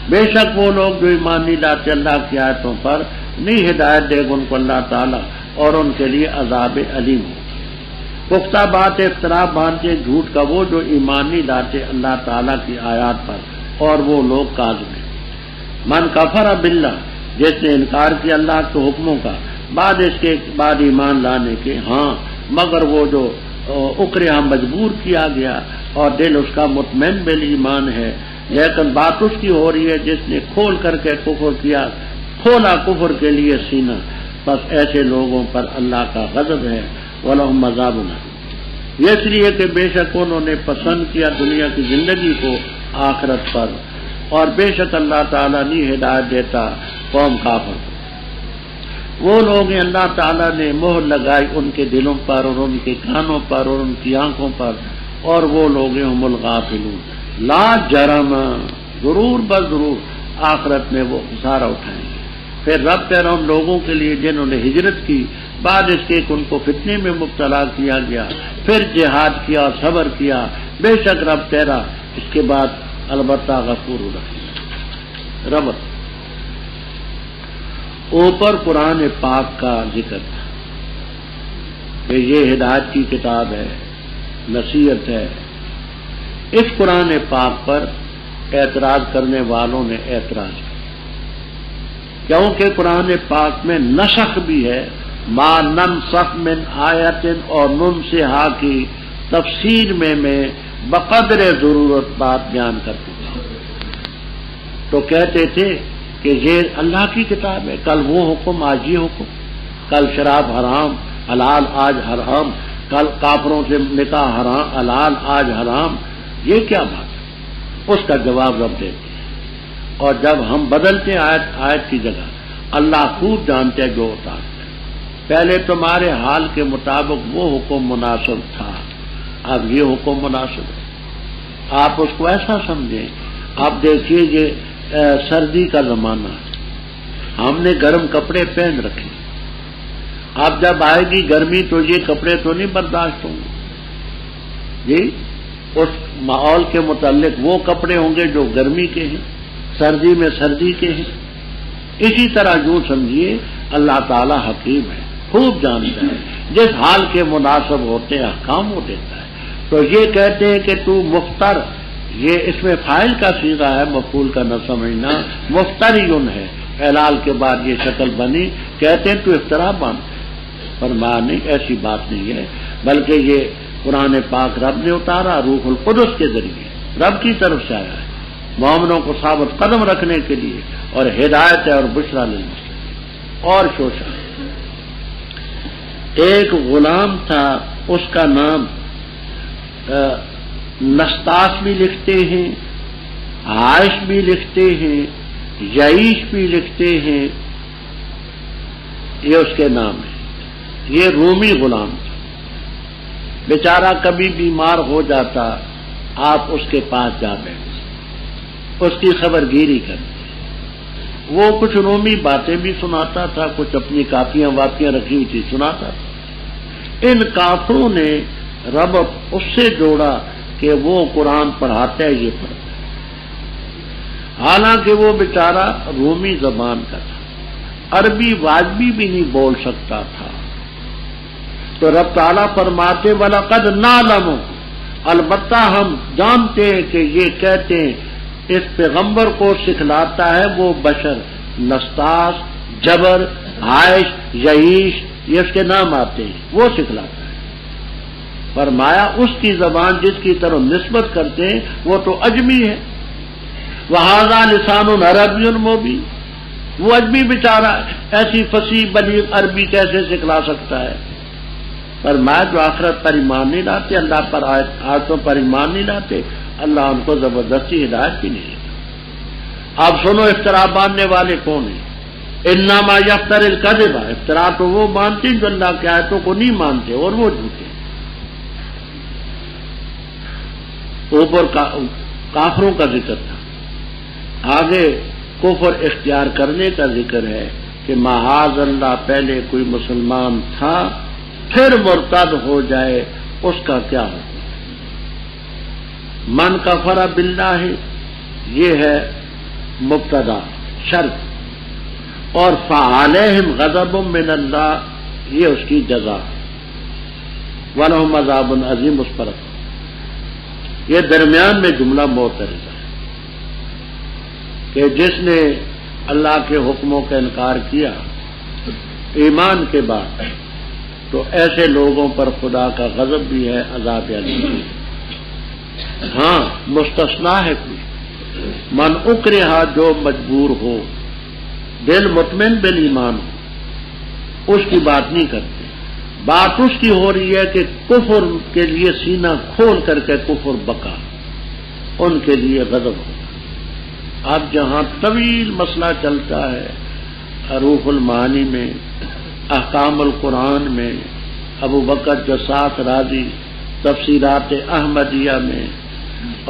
بے شک وہ لوگ جو ایمان نہیں لاتے اللہ کی آیتوں پر، نہیں ہدایت دے گا ان کو اللہ تعالیٰ، اور ان کے لیے عذاب علیم ہو۔ پختہ بات افطرا باندھتے جھوٹ کا وہ جو ایمان نہیں لاتے اللہ تعالیٰ کی آیات پر، اور وہ لوگ کاذب ہیں۔ من کفر باللہ، جس نے انکار کیا اللہ کے حکموں کا بعد ایمان لانے کے، ہاں مگر وہ جو اکرہ مجبور کیا گیا اور دل اس کا مطمئن بالایمان ہے، لیکن بات اس کی ہو رہی ہے جس نے کھول کر کے کفر کیا، کھولا کفر کے لیے سینہ، بس ایسے لوگوں پر اللہ کا غضب ہے، وَلَهُمْ عَذَابٌ أَلِيمٌ۔ یہ اس لیے کہ بے شک انہوں نے پسند کیا دنیا کی زندگی کو آخرت پر، اور بے شک اللہ تعالیٰ نہیں ہدایت دیتا قوم کافر کو۔ وہ لوگ ہیں اللہ تعالیٰ نے مہر لگائی ان کے دلوں پر اور ان کے کانوں پر اور ان کی آنکھوں پر، اور وہ لوگ ہیں ہم الغافلون۔ لا جرم، ضرور بضرور آخرت میں وہ خسارہ اٹھائیں گے۔ پھر رب تیرا ان لوگوں کے لیے جنہوں نے ہجرت کی بعد اس کے کہ ان کو فتنے میں مبتلا کیا گیا، پھر جہاد کیا اور صبر کیا، بے شک رب تیرا اس کے بعد البتہ غفور رحیم۔ ربط اوپر قرآن پاک کا ذکر تھا کہ یہ ہدایت کی کتاب ہے، نصیحت ہے۔ اس قرآن پاک پر اعتراض کرنے والوں نے اعتراض کیا، کیونکہ قرآن پاک میں نسخ بھی ہے، ما ننسخ من آیت اور ننسہا کی تفسیر میں بقدر ضرورت بات بیان کرتے تھے۔ تو کہتے تھے کہ یہ اللہ کی کتاب ہے، کل وہ حکم آج یہ حکم، کل شراب حرام حلال آج حرام، کل کافروں سے نکاح حرام حلال آج حرام، یہ کیا بات ہے؟ اس کا جواب رب دیتے ہیں۔ اور جب ہم بدلتے آیت کی جگہ، اللہ خوب جانتے جو اتارتے ہیں۔ پہلے تمہارے حال کے مطابق وہ حکم مناسب تھا، اب یہ حکم مناسب ہے، آپ اس کو ایسا سمجھیں۔ اب دیکھیے یہ سردی کا زمانہ ہے، ہم نے گرم کپڑے پہن رکھے، اب جب آئے گی گرمی تو یہ کپڑے تو نہیں برداشت ہوں گے جی، اس ماحول کے متعلق وہ کپڑے ہوں گے جو گرمی کے ہیں، سردی میں سردی کے ہیں۔ اسی طرح یوں سمجھیے اللہ تعالیٰ حکیم ہے، خوب جانتا ہے، جس حال کے مناسب ہوتے ہیں احکام وہ دیتا ہے۔ تو یہ کہتے ہیں کہ تو مفتر، یہ اس میں فاعل کا صیغہ ہے، مفعول کا نہ سمجھنا، مفتریون ہے، اعلال کے بعد یہ شکل بنی، کہتے ہیں تو افطرا باندھ، فرمایا نہیں ایسی بات نہیں ہے، بلکہ یہ قرآن پاک رب نے اتارا روح القدس کے ذریعے، رب کی طرف سے آیا ہے، مومنوں کو ثابت قدم رکھنے کے لیے، اور ہدایت ہے اور بشرا للمسلمین۔ اور شوشا ایک غلام تھا، اس کا نام نستاس بھی لکھتے ہیں، عائش بھی لکھتے ہیں، یعیش بھی لکھتے ہیں، یہ اس کے نام ہے۔ یہ رومی غلام تھا، بیچارہ کبھی بیمار ہو جاتا آپ اس کے پاس جا بیٹھتے، اس کی خبر گیری کرتے، وہ کچھ رومی باتیں بھی سناتا تھا، کچھ اپنی کاپیاں واپیاں رکھی ہوئی تھی سناتا تھا۔ ان کافروں نے رب اس سے جوڑا کہ وہ قرآن پڑھاتا ہے، یہ پڑھتا ہے، حالانکہ وہ بیچارہ رومی زبان کا تھا، عربی واجبی بھی نہیں بول سکتا تھا۔ تو رب تعالیٰ فرماتے وَلَقَدْ نَعْلَمُ، البتہ ہم جانتے ہیں کہ یہ کہتے ہیں اس پیغمبر کو سکھلاتا ہے وہ بشر نستاس، جبر، عائش، یعیش، یہ اس کے نام آتے ہیں، وہ سکھلاتا ہے۔ فرمایا اس کی زبان جس کی طرف نسبت کرتے ہیں وہ تو اجمی ہے، وَهَذَا لِسَانٌ عَرَبِيٌّ مُبِينٌ، وہ اجمی بیچارہ ایسی فصیح بلیغ عربی کیسے سکھلا سکتا ہے؟ فرمایا جو آخرت پر ایمان نہیں لاتے، اللہ پر آیتوں پر ایمان نہیں لاتے، اللہ ان کو زبردستی ہدایت بھی نہیں دیتا۔ آپ سنو افترا باندھنے والے کون ہیں؟ انما یفتر الکذب، افترا تو وہ مانتے ہیں جو اللہ کی آیتوں کو نہیں مانتے اور وہ جھوٹے۔ اوپر کافروں کا ذکر تھا، آگے کفر اختیار کرنے کا ذکر ہے کہ معاذ اللہ پہلے کوئی مسلمان تھا پھر مرتد ہو جائے، اس کا کیا ہو؟ من کفر باللہ یہ ہے مبتدا شرط، اور فعلیہم غضب من اللہ یہ اس کی جزا، ولہم عذاب عظیم اس پر، یہ درمیان میں جملہ معترضہ ہے کہ جس نے اللہ کے حکموں کا انکار کیا ایمان کے بعد تو ایسے لوگوں پر خدا کا غضب بھی ہے، عذاب علیم بھی ہے۔ ہاں مستثنا ہے کوئی، من اکرہا جو مجبور ہو، دل مطمئن بالایمان ہو، اس کی بات نہیں کرتے، بات اس کی ہو رہی ہے کہ کفر کے لیے سینہ کھول کر کے کفر بکا، ان کے لیے غضب ہوگا۔ اب جہاں طویل مسئلہ چلتا ہے حروف المعانی میں، احکام القرآن میں، ابو بکر جساس رازی تفسیرات احمدیہ میں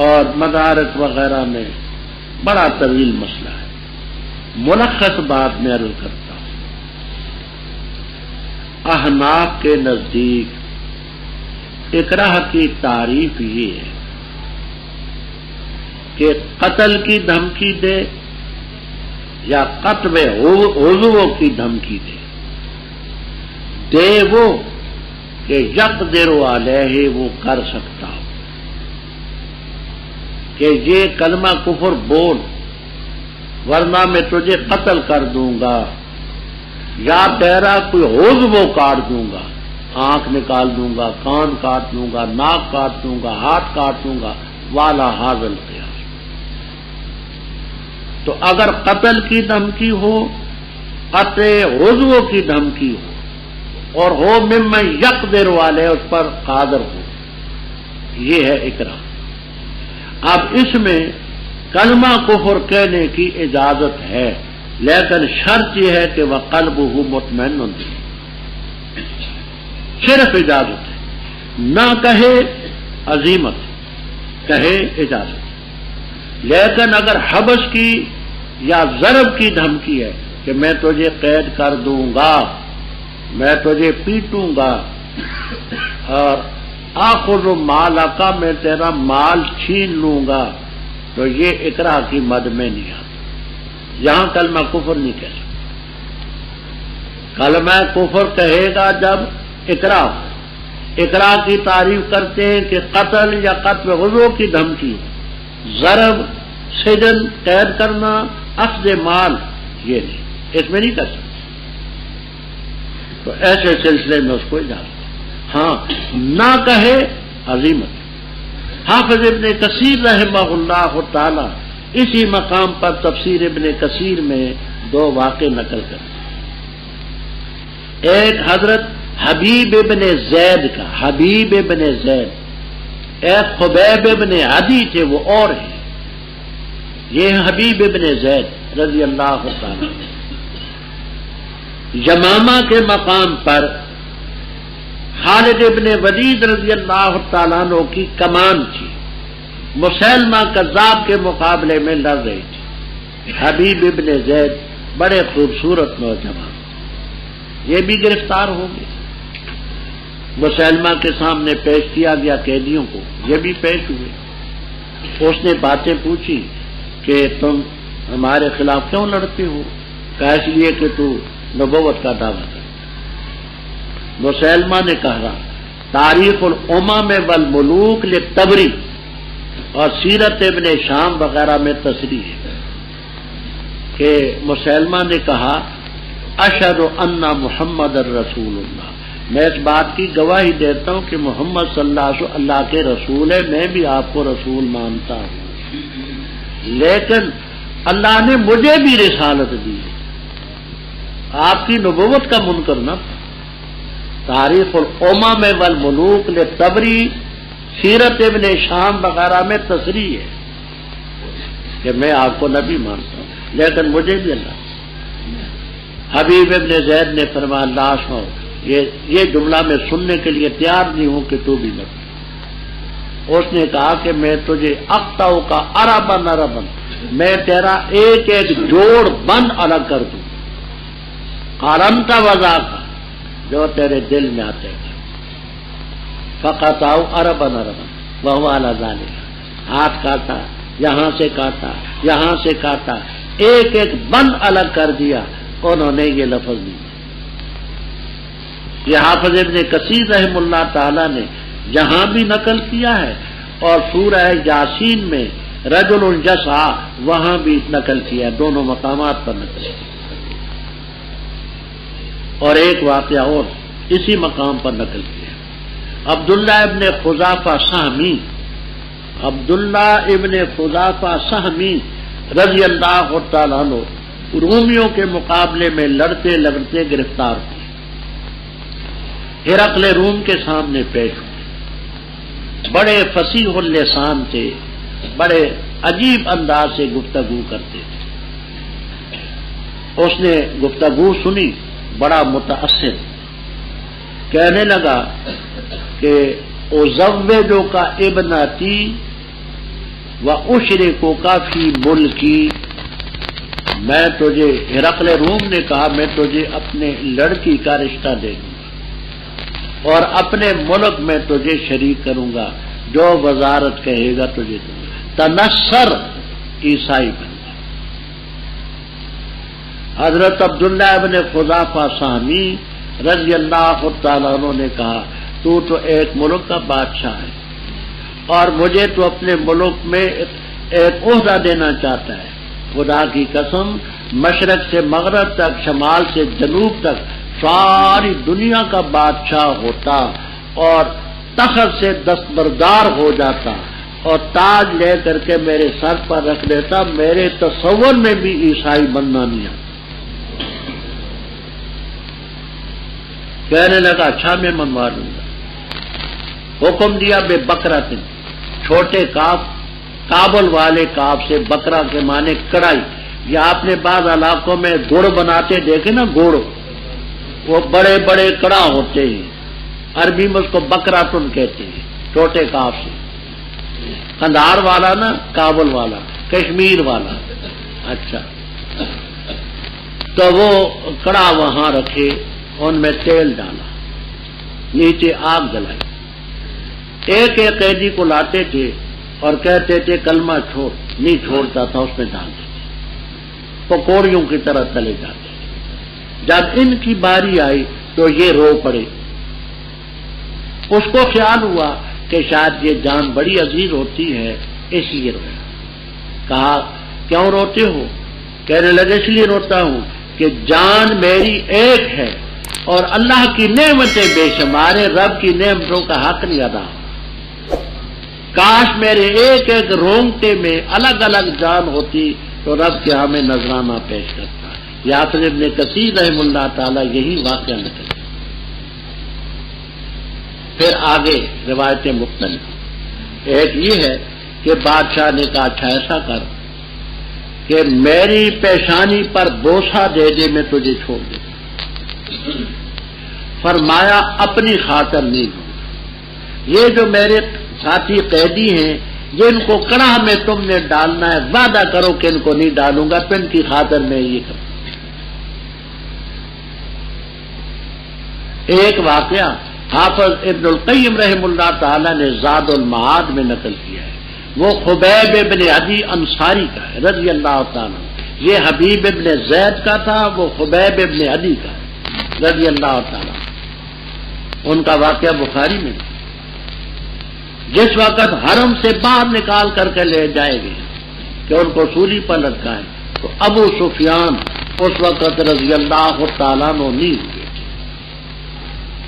اور مدارک وغیرہ میں بڑا طویل مسئلہ ہے، ملخص بات میں عرض کرتا ہوں۔ احناف کے نزدیک اکراہ کی تعریف یہ ہے کہ قتل کی دھمکی دے یا قتل عضو کی دھمکی دے وہ کہ یقدر علیہ وہ کر سکتا ہو، کہ یہ کلمہ کفر بول ورنہ میں تجھے قتل کر دوں گا، یا تیرا کوئی عضو کاٹ دوں گا، آنکھ نکال دوں گا، کان کاٹ دوں گا، ناک کاٹ دوں گا، ہاتھ کاٹ دوں گا، والا حاضل قیاس۔ تو اگر قتل کی دھمکی ہو، قطع عضو کی دھمکی ہو، اور ہو ممن یقدر والے اس پر قادر ہو، یہ ہے اکراہ۔ اب اس میں کلمہ کفر کہنے کی اجازت ہے، لیکن شرط یہ ہے کہ وقلبہ مطمئن، صرف اجازت ہے، نہ کہے عزیمت، کہے اجازت۔ لیکن اگر حبس کی یا ضرب کی دھمکی ہے کہ میں تجھے قید کر دوں گا، میں تجھے پیٹوں گا، اور آخذ مالک میں تیرا مال چھین لوں گا، تو یہ اکراہ کی مد میں نہیں آتا، یہاں کلمہ کفر نہیں کہہ سکتا۔ کلمہ کفر کہے گا جب اکراہ ہو۔ اکراہ کی تعریف کرتے ہیں کہ قتل یا قتل عضو کی دھمکی، ضرب، سجن، قید کرنا، اخذ مال، یہ نہیں، اس میں نہیں کر سکتے۔ تو ایسے سلسلے میں اس کو اجازت ہے، ہاں نہ کہے عزیمت۔ حافظ ابن کثیر رحمہ اللہ تعالی اسی مقام پر تفسیر ابن کثیر میں دو واقع نقل کرتے ہیں۔ ایک حضرت حبیب ابن زید کا، حبیب ابن زید، ایک خبیب ابن عدی تھے، وہ اور ہیں، یہ حبیب ابن زید رضی اللہ تعالی۔ یمامہ کے مقام پر خالد ابن ولید رضی اللہ تعالیٰ عنہ کی کمان تھی، مسلمہ کذاب کے مقابلے میں لڑ رہی تھی۔ حبیب ابن زید بڑے خوبصورت نوجوان، یہ بھی گرفتار ہو گئے، مسلمہ کے سامنے پیش کیا گیا قیدیوں کو، یہ بھی پیش ہوئے۔ اس نے باتیں پوچھی کہ تم ہمارے خلاف کیوں لڑتے ہو؟ کہا اس لیے کہ تو نبوت کا دعویٰ کرتا۔ مسلمہ نے کہا تاریخ الامم والملوک للطبری اور سیرت ابن شام وغیرہ میں تصریح ہے، کہ مسلمہ نے کہا اشہد ان محمد الرسول اللہ، میں اس بات کی گواہی دیتا ہوں کہ محمد صلی اللہ علیہ وسلم اللہ کے رسول ہے، میں بھی آپ کو رسول مانتا ہوں، لیکن اللہ نے مجھے بھی رسالت دی ہے، آپ کی نبوت کا منکر نہ تھا۔ تاریخ الامم والملوک لطبری، سیرت ابن شام وغیرہ میں تصریح ہے کہ میں آپ کو نبی مانتا ہوں لیکن مجھے بھی اللہ۔ حبیب ابن زید نے فرمایا لاش ہو، یہ جملہ میں سننے کے لیے تیار نہیں ہوں کہ تو بھی نبی۔ اس نے کہا کہ میں تجھے اقطعو کا عربن عربن، میں تیرا ایک ایک جوڑ بند الگ کر دوں، قارنت وضع کا جو تیرے دل میں آتے ہیں، فقطعو عربن عربن وہو علی ذالک، ہاتھ کاٹا، یہاں سے کاٹا، یہاں سے کاٹا، ایک ایک بند الگ کر دیا، انہوں نے یہ لفظ دیا۔ یہ حافظ ابن کثیر رحم اللہ تعالی نے یہاں بھی نقل کیا ہے اور سورہ یاسین میں رجل جسع وہاں بھی نقل کیا ہے، دونوں مقامات پر نقل کیا۔ اور ایک واقعہ اور اسی مقام پر نقل کیا، عبداللہ ابن خزافہ سہمی، عبداللہ ابن خزافہ سہمی رضی اللہ تعالیٰ عنہ رومیوں کے مقابلے میں لڑتے لڑتے گرفتار ہوئے، ہرقل روم کے سامنے پیش ہوئے، بڑے فصیح اللسان تھے، بڑے عجیب انداز سے گفتگو کرتے تھے۔ اس نے گفتگو سنی، بڑا متاثر، کہنے لگا کہ ازوجک ابنتی واشرکک فی ملکی، میں تجھے، ہرقل روم نے کہا میں تجھے اپنے لڑکی کا رشتہ دے دوں گا اور اپنے ملک میں تجھے شریک کروں گا، جو وزارت کہے گا تجھے دوں گا، تنصر، عیسائی بن جا۔ حضرت عبداللہ ابن خزافہ سہمی رضی اللہ تعالیٰ عنہ نے کہا تو ایک ملک کا بادشاہ ہے اور مجھے تو اپنے ملک میں ایک عہدہ دینا چاہتا ہے، خدا کی قسم مشرق سے مغرب تک، شمال سے جنوب تک ساری دنیا کا بادشاہ ہوتا اور تخت سے دستبردار ہو جاتا اور تاج لے کر کے میرے سر پر رکھ دیتا، میرے تصور میں بھی عیسائی بننا نہیں آتا۔ کہنے لگا اچھا میں منوا دوں گا۔ حکم دیا بے بکرہ، چھوٹے کاف، کابل والے کاف سے بکرا کے معنی کڑائی، یا آپ نے بعض علاقوں میں گڑ بناتے دیکھے نا، گڑ وہ بڑے بڑے کڑا ہوتے ہیں، عربی میں اس کو بکرا تن کہتے ہیں، چھوٹے کاف سے۔ قندھار والا نا، کابل والا، کشمیر والا، اچھا تو وہ کڑا وہاں رکھے، ان میں تیل ڈالا، نیچے آگ جلائی، ایک ایک قیدی کو لاتے تھے اور کہتے تھے کلمہ چھوڑ، نہیں چھوڑتا تھا، اس میں ڈال دیتے، پکوڑیوں کی طرح تلے جاتے۔ جب ان کی باری آئی تو یہ رو پڑے، اس کو خیال ہوا کہ شاید یہ جان بڑی عزیز ہوتی ہے اس لیے رویا۔ کہا کیوں روتے ہو؟ کہنے لگے اس لیے روتا ہوں کہ جان میری ایک ہے اور اللہ کی نعمتیں بے شمار ہیں، رب کی نعمتوں کا حق نہیں ادا۔ کاش میرے ایک ایک رونگٹے میں الگ الگ جان ہوتی تو رب کے ہمیں نذرانہ پیش کرتا۔ حافظ ابن کثیر رحم اللہ تعالی یہی واقعہ نقل۔ پھر آگے روایتیں مختلف، ایک یہ ہے کہ بادشاہ نے کہا اچھا ایسا کر کہ میری پیشانی پر بوسہ دے دے، میں تجھے چھوڑ دے۔ فرمایا اپنی خاطر نہیں دوں، یہ جو میرے ساتھی قیدی ہیں جن کو کڑاہ میں تم نے ڈالنا ہے، وعدہ کرو کہ ان کو نہیں ڈالوں گا، تو ان کی خاطر میں یہ کروں۔ ایک واقعہ حافظ ابن القیم رحم اللہ تعالی نے زاد المعاد میں نقل کیا ہے، وہ خبیب ابن عدی انصاری کا ہے رضی اللہ تعالیٰ، یہ حبیب ابن زید کا تھا، وہ خبیب ابن عدی کا ہے رضی اللہ تعالیٰ۔ ان کا واقعہ بخاری میں، جس وقت حرم سے باہر نکال کر کے لے جائے گے کہ ان کو سولی پر لٹکائیں، تو ابو سفیان اس وقت رضی اللہ تعالیٰ عنہ نہیں ہوئے.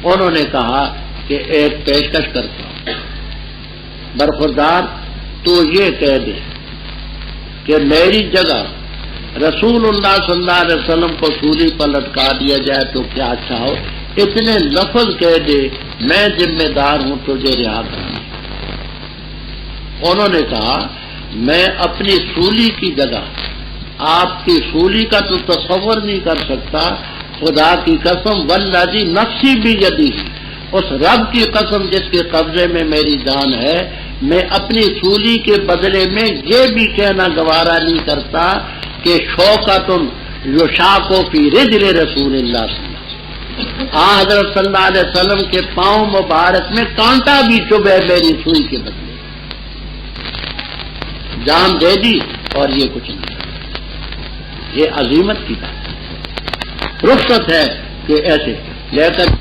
انہوں نے کہا کہ ایک پیشکش کرتا ہوں، برخوردار تو یہ کہہ دے کہ میری جگہ رسول اللہ صلی اللہ علیہ وسلم کو سولی پر لٹکا دیا جائے تو کیا اچھا ہو. اتنے لفظ کہہ دے میں ذمہ دار ہوں تجھے رہا کرنا. انہوں نے کہا میں اپنی سولی کی جگہ آپ کی سولی کا تو تصور نہیں کر سکتا. خدا کی قسم والذی نفسی بیدی، اس رب کی قسم جس کے قبضے میں میری جان ہے، میں اپنی سولی کے بدلے میں یہ بھی کہنا گوارا نہیں کرتا کہ شوکت یشاق فی رجل رسول اللہ صلی اللہ علیہ وسلم، حضرت صلی اللہ علیہ وسلم کے پاؤں مبارک میں کانٹا بھی چبھے میری سوئی کے بدلے. جان دے دی اور یہ کچھ نہیں. یہ عظیمت کی بات ہے، رخصت ہے کہ ایسے لے کر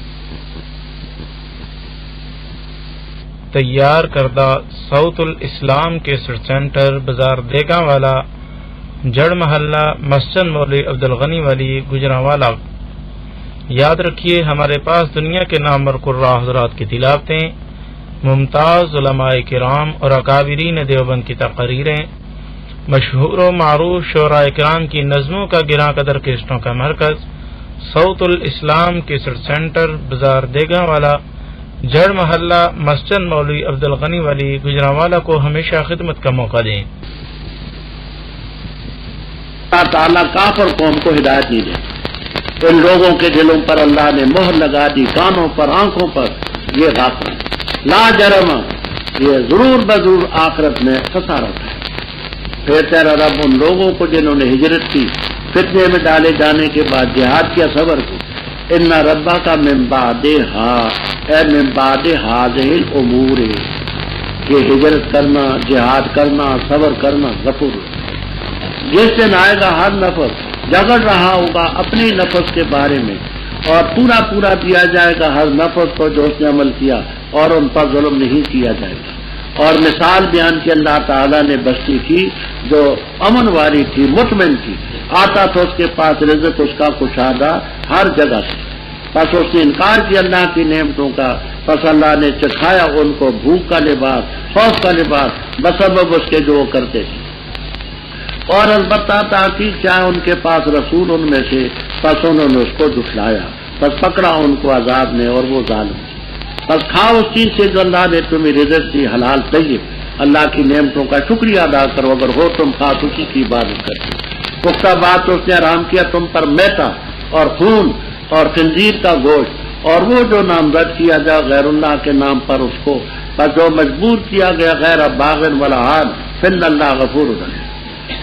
تیار کردہ صوت الاسلام کیسٹ سینٹر بازار دیگاں والا جڑ محلہ مسجد مولوی عبدالغنی والی گجرانوالہ. یاد رکھیے ہمارے پاس دنیا کے نامور قراء حضرات کی تلاوتیں، ممتاز علماء کرام اور اکابرین دیوبند کی تقریریں، مشہور و معروف شعراء کرام کی نظموں کا گراں قدر کیسٹوں کا مرکز صوت الاسلام کیسٹ سینٹر بازار دیگاں والا جڑ محلہ مسجد مولوی عبدالغنی والی گجرانوالہ کو ہمیشہ خدمت کا موقع دیں. اللہ تعالیٰ کافر قوم کو ہدایت نہیں دے. ان لوگوں کے دلوں پر اللہ نے مہر لگا دی، کانوں پر، آنکھوں پر. یہ غافل لا جرم، یہ ضرور بضرور آخرت میں خسارہ ہے. پھر تیرا رب ان لوگوں کو جنہوں نے ہجرت کی، فتنے میں ڈالے جانے کے بعد جہاد کیا، صبر کی. ان ربا کا من بعد ہذہ الامور، یہ ہجرت کرنا، جہاد کرنا، صبر کرنا غفور. جس دن آئے گا ہر نفس جگڑ رہا ہوگا اپنی نفس کے بارے میں، اور پورا پورا دیا جائے گا ہر نفس کو جو اس نے عمل کیا، اور ان پر ظلم نہیں کیا جائے گا. اور مثال بیان کی اللہ تعالیٰ نے بستی کی جو امن والی تھی، مطمئن تھی، آتا تو اس کے پاس رزق اس کا کشادہ ہر جگہ سے. بس اس نے انکار کیا اللہ کی نعمتوں کا، بس اللہ نے چکھایا ان کو بھوک کا لباس، خوف کا لباس، بسبب اس کے جو وہ کرتے تھے. اور البتہ تحقیق چاہے ان کے پاس رسول ان میں سے، بس انہوں نے اس کو جھٹلایا، بس پکڑا ان کو عذاب نے اور وہ ظالم. بس کھاؤ اس چیز سے جو اللہ نے تمہیں رزق دی، حلال طیب. اللہ کی نعمتوں کا شکریہ ادا کرو، اگر ہو تم خاص اسی کی عبادت کرتے. پختہ بات اس نے حرام کیا تم پر میتا اور خون اور خنزیر کا گوشت، اور وہ جو نامزد کیا جائے غیر اللہ کے نام پر اس کو، بس جو مجبور کیا گیا غیر باغن ولا عاد فن اللہ غفور رحیم.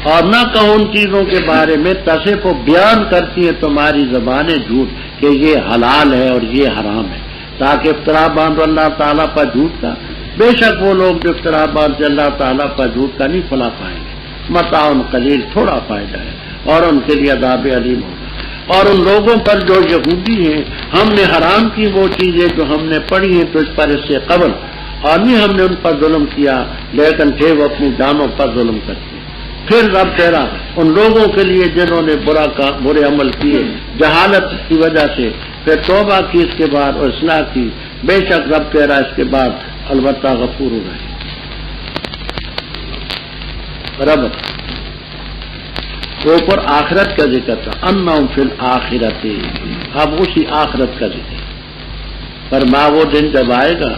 اور نہ کہو ان چیزوں کے بارے میں تصف و بیان کرتی ہیں تمہاری زبانیں جھوٹ کہ یہ حلال ہے اور یہ حرام ہے، تاکہ افطرا باندھو اللہ تعالیٰ پر جھوٹ کا. بے شک وہ لوگ جو افطرا باندھتے اللہ تعالیٰ پر جھوٹ کا نہیں پھلا پائیں گے. متاع قلیل، تھوڑا فائدہ ہے، اور ان کے لیے عذاب علیم ہوگا. اور ان لوگوں پر جو یہودی ہیں، ہم نے حرام کی وہ چیزیں جو ہم نے پڑھی ہیں تو اس پر اس سے قبل، اور نہیں ہم نے ان پر ظلم کیا، لیکن تھے وہ اپنی جانوں پر ظلم کرتے. پھر رب تیرا ان لوگوں کے لیے جنہوں نے برے عمل کیے جہالت کی وجہ سے، پھر توبہ کی اس کے بعد اور اصلاح کی، بے شک رب تیرا اس کے بعد البتہ غفور رہے. رب اوپر آخرت کا ذکر تھا، انہم فی الآخرۃ، اب اسی آخرت کا ذکر. فرما وہ دن جب آئے گا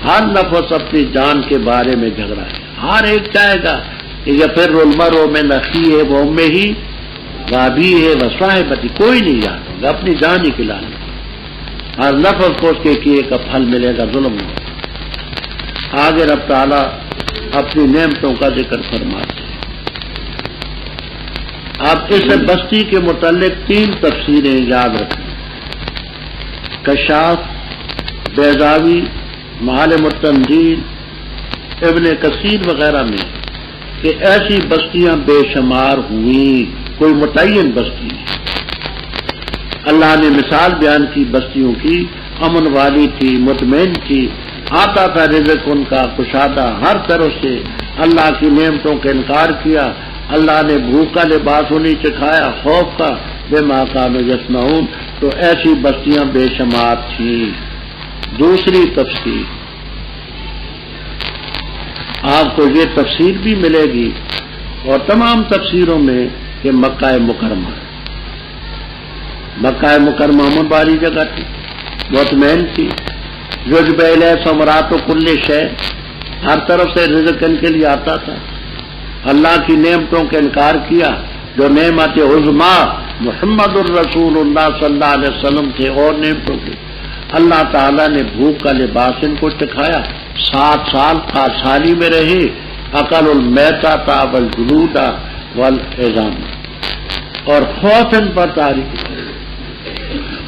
ہر نفس اپنی جان کے بارے میں جھگڑا ہے. ہر ایک چاہے گا کہ یفر المرء من اخیہ و امہ و ابیہ و صاحبتہ، کوئی نہیں یاد ہوگا، اپنی جان ہی کھلانے. ہر نفس کو اس کے کیے کا پھل ملے گا، ظلم ہوگا. آگے رب تعالیٰ اپنی نعمتوں کا ذکر فرماتے ہیں. آپ اس بستی کے متعلق 3 تفسیریں یاد رکھیں، کشاف، بیضاوی، معالم التنزیل، ابن کثیر وغیرہ میں، کہ ایسی بستیاں بے شمار ہوئیں، کوئی متعین بستی نہیں. اللہ نے مثال بیان کی بستیوں کی، امن والی تھی، مطمئن تھی، آتا تھا رزق ان کا کشادہ ہر طرح سے. اللہ کی نعمتوں کا انکار کیا اللہ نے بھوک کا لباس انہیں چکھایا، خوف کا، بما کانوا یصنعون، تو ایسی بستیاں بے شمار تھیں۔ دوسری تفسیر، آپ کو یہ تفسیر بھی ملے گی اور تمام تفسیروں میں کہ مکہ مکرمہ، مکہ مکرمہ امن والی جگہ تھی، مطمئن تھی، یجب الیہ ثمرات کل شیء، ہر طرف سے رزق ان کے لیے آتا تھا۔ اللہ کی نعمتوں کا انکار کیا، جو نعمت عظما محمد الرسول اللہ صلی اللہ علیہ وسلم تھے، اور نعمتوں کی اللہ تعالیٰ نے بھوک کا لباس ان کو چکھایا، 7 سال خاصالی میں رہے، اکل المیتۃ والجلود والعظام، اور خوف ان پر طاری،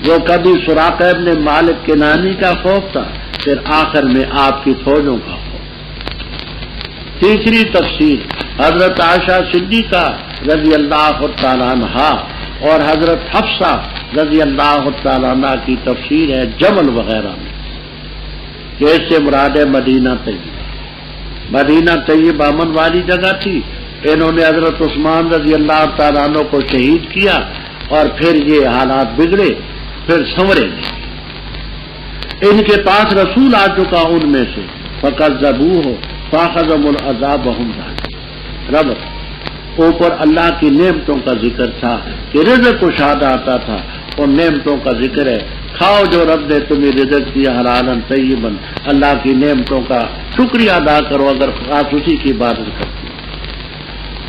وہ کبھی سراقہ ابن مالک کنانی کا خوف تھا، پھر آخر میں آپ کی فوجوں کا خوف۔ تیسری تفسیر حضرت عائشہ صدیقہ رضی اللہ تعالیٰ عنہا اور حضرت حفصہ رضی اللہ تعالیٰ عنہ کی تفسیر ہے جمل وغیرہ میں، کہ اس سے مراد ہے مدینہ طیبہ۔ مدینہ طیبہ امن والی جگہ تھی، انہوں نے حضرت عثمان رضی اللہ تعالیٰ عنہ کو شہید کیا، اور پھر یہ حالات بگڑے، پھر سنورے نہیں۔ ان کے پاس رسول آ چکا ان میں سے، فکذبوہ فاخذہم العذاب وہم ظالمون۔ رب اوپر اللہ کی نعمتوں کا ذکر تھا کہ رزق کشادہ آتا تھا، اور نعمتوں کا ذکر ہے، کھاؤ جو رب نے تمہیں رزق دیا حلالا طیبا، اللہ کی نعمتوں کا شکریہ ادا کرو اگر خاص اسی کی عبادت کرتی۔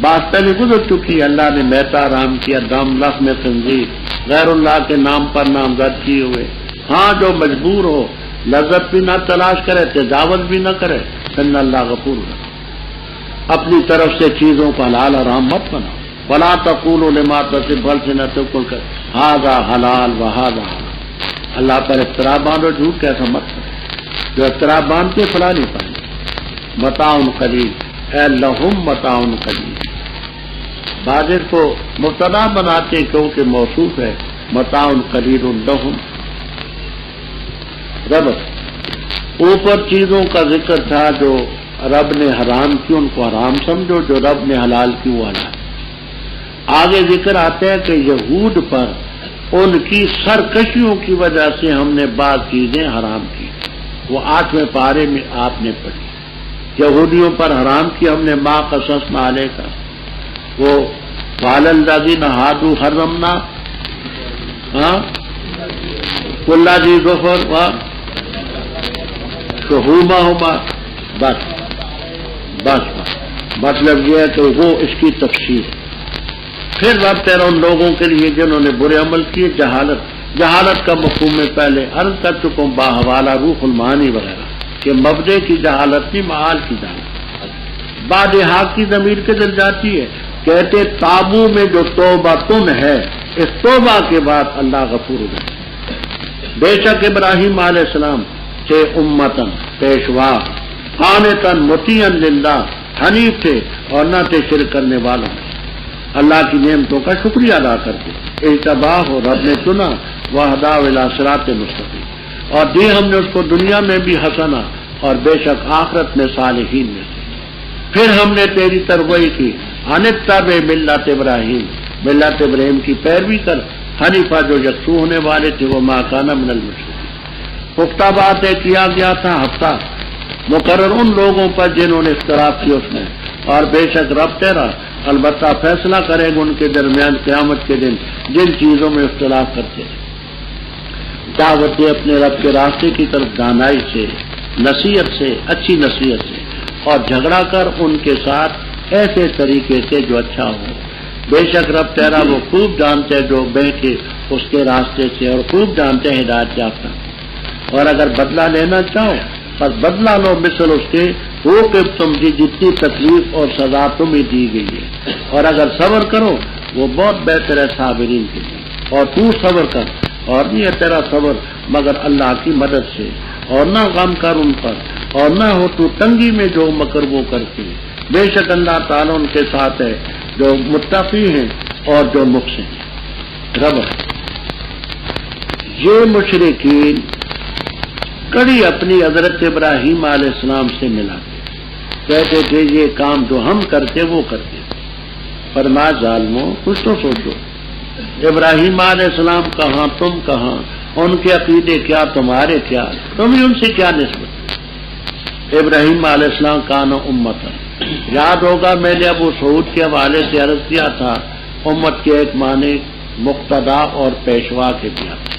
بات پہلے گزر چکی، اللہ نے میتا حرام کیا، دم لحم خنزیر غیر اللہ کے نام پر نامزد کیے ہوئے۔ ہاں جو مجبور ہو، لذت بھی نہ تلاش کرے، تجاوز بھی نہ کرے، ان اللہ غفور ہے۔ اپنی طرف سے چیزوں کو حلال حرام مت بناؤ، ولا تقولوا لما تصف السنتکم ھذا حلال وھذا حرام، اللہ پر افترا باندھو، جھوٹ کیسا مت کرو، جو افترا باندھ کے فلاں نہیں پائیں گے۔ متاع قلیل، اے لہم متاع قلیل، بادر کو مبتدا بناتے کیونکہ موصوف ہے، متاع قلیل لہم۔ رب اوپر چیزوں کا ذکر تھا جو رب نے حرام کی ان کو حرام سمجھو، جو رب نے حلال کی وہ حلال۔ آگے ذکر آتا ہے کہ یہود پر ان کی سرکشیوں کی وجہ سے ہم نے بعض چیزیں حرام کی، وہ 8ویں پارے میں آپ نے پڑھی، یہودیوں پر حرام کی ہم نے ما قصصنا علیک، وہ وعلی الذین ھادوا حرمنا کل ذی ظفر و شحومہما، بس مطلب یہ ہے کہ وہ اس کی تفسیر۔ پھر رب تیرا ان لوگوں کے لیے جنہوں نے برے عمل کیے، جہالت کا مفہوم میں پہلے عرض کر چکا ہوں، باحوالہ روح المعانی وغیرہ کہ مبدے کی جہالت نہیں، معال کی جہالت۔ بعد حق کی ضمیر کدھر جاتی ہے؟ کہتے تابو میں جو توبہ تم ہے، اس توبہ کے بعد اللہ غفور ہے۔ بے شک ابراہیم علیہ السلام تھے امتن پیشوا، قانتاً مطیعاً للہ، حنیف تھے اور نہ تھے شرک کرنے والوں، اللہ کی نعمتوں کا شکریہ ادا کرتے، اجتباہ ہو، رب نے چنا، وہداہ الی صراط مستقیم، اور دی ہم نے اس کو دنیا میں بھی حسنہ اور بے شک آخرت میں صالحین میں سے۔ پھر ہم نے تیری ترغیب کی، ان اتبع ملت ابراہیم، ملت ابراہیم کی پیروی کر، حنیفہ جو یکسو ہونے والے تھے، وہ ما کان من المشرکین۔ پختہ بات ہے کیا گیا تھا ہفتہ مقرر ان لوگوں پر جنہوں نے اختلاف کیا اس میں، اور بے شک رب تیرا البتہ فیصلہ کرے گا ان کے درمیان قیامت کے دن جن چیزوں میں اختلاف کرتے ہیں۔ دعوت دے اپنے رب کے راستے کی طرف دانائی سے، نصیحت سے، اچھی نصیحت سے، اور جھگڑا کر ان کے ساتھ ایسے طریقے سے جو اچھا ہو۔ بے شک رب تیرا وہ خوب جانتے ہیں جو بہتے اس کے راستے سے، اور خوب جانتے ہیں ہدایت یافتہ۔ اور اگر بدلہ لینا چاہو بس بدلہ لو مثل اس کے وہ کہ تم کی جتنی تکلیف اور سزا تمہیں دی گئی ہے، اور اگر صبر کرو وہ بہت بہتر ہے صابرین کے لیے۔ اور تو صبر کر، اور نہیں ہے تیرا صبر مگر اللہ کی مدد سے، اور نہ غم کر ان پر، اور نہ ہو تو تنگی میں جو مکر وہ کرتے ہیں۔ بے شک اللہ تعالیٰ ان کے ساتھ ہے جو متقی ہیں اور جو محسن ہیں۔ رب یہ مشرکین کڑی اپنی حضرت ابراہیم علیہ السلام سے ملاتے، کہتے تھے یہ کام جو ہم کرتے وہ کرتے تھے، فرمایا ظالموں کچھ تو سوچو، ابراہیم علیہ السلام کہاں، تم کہاں، ان کے عقیدے کیا، تمہارے کیا، تمہیں ان سے کیا نسبت؟ ابراہیم علیہ السلام کان امت، یاد ہوگا میں نے ابو سعود کے حوالے سے عرض کیا تھا، امت کے ایک معنی مقتدا اور پیشوا کے کیا تھے،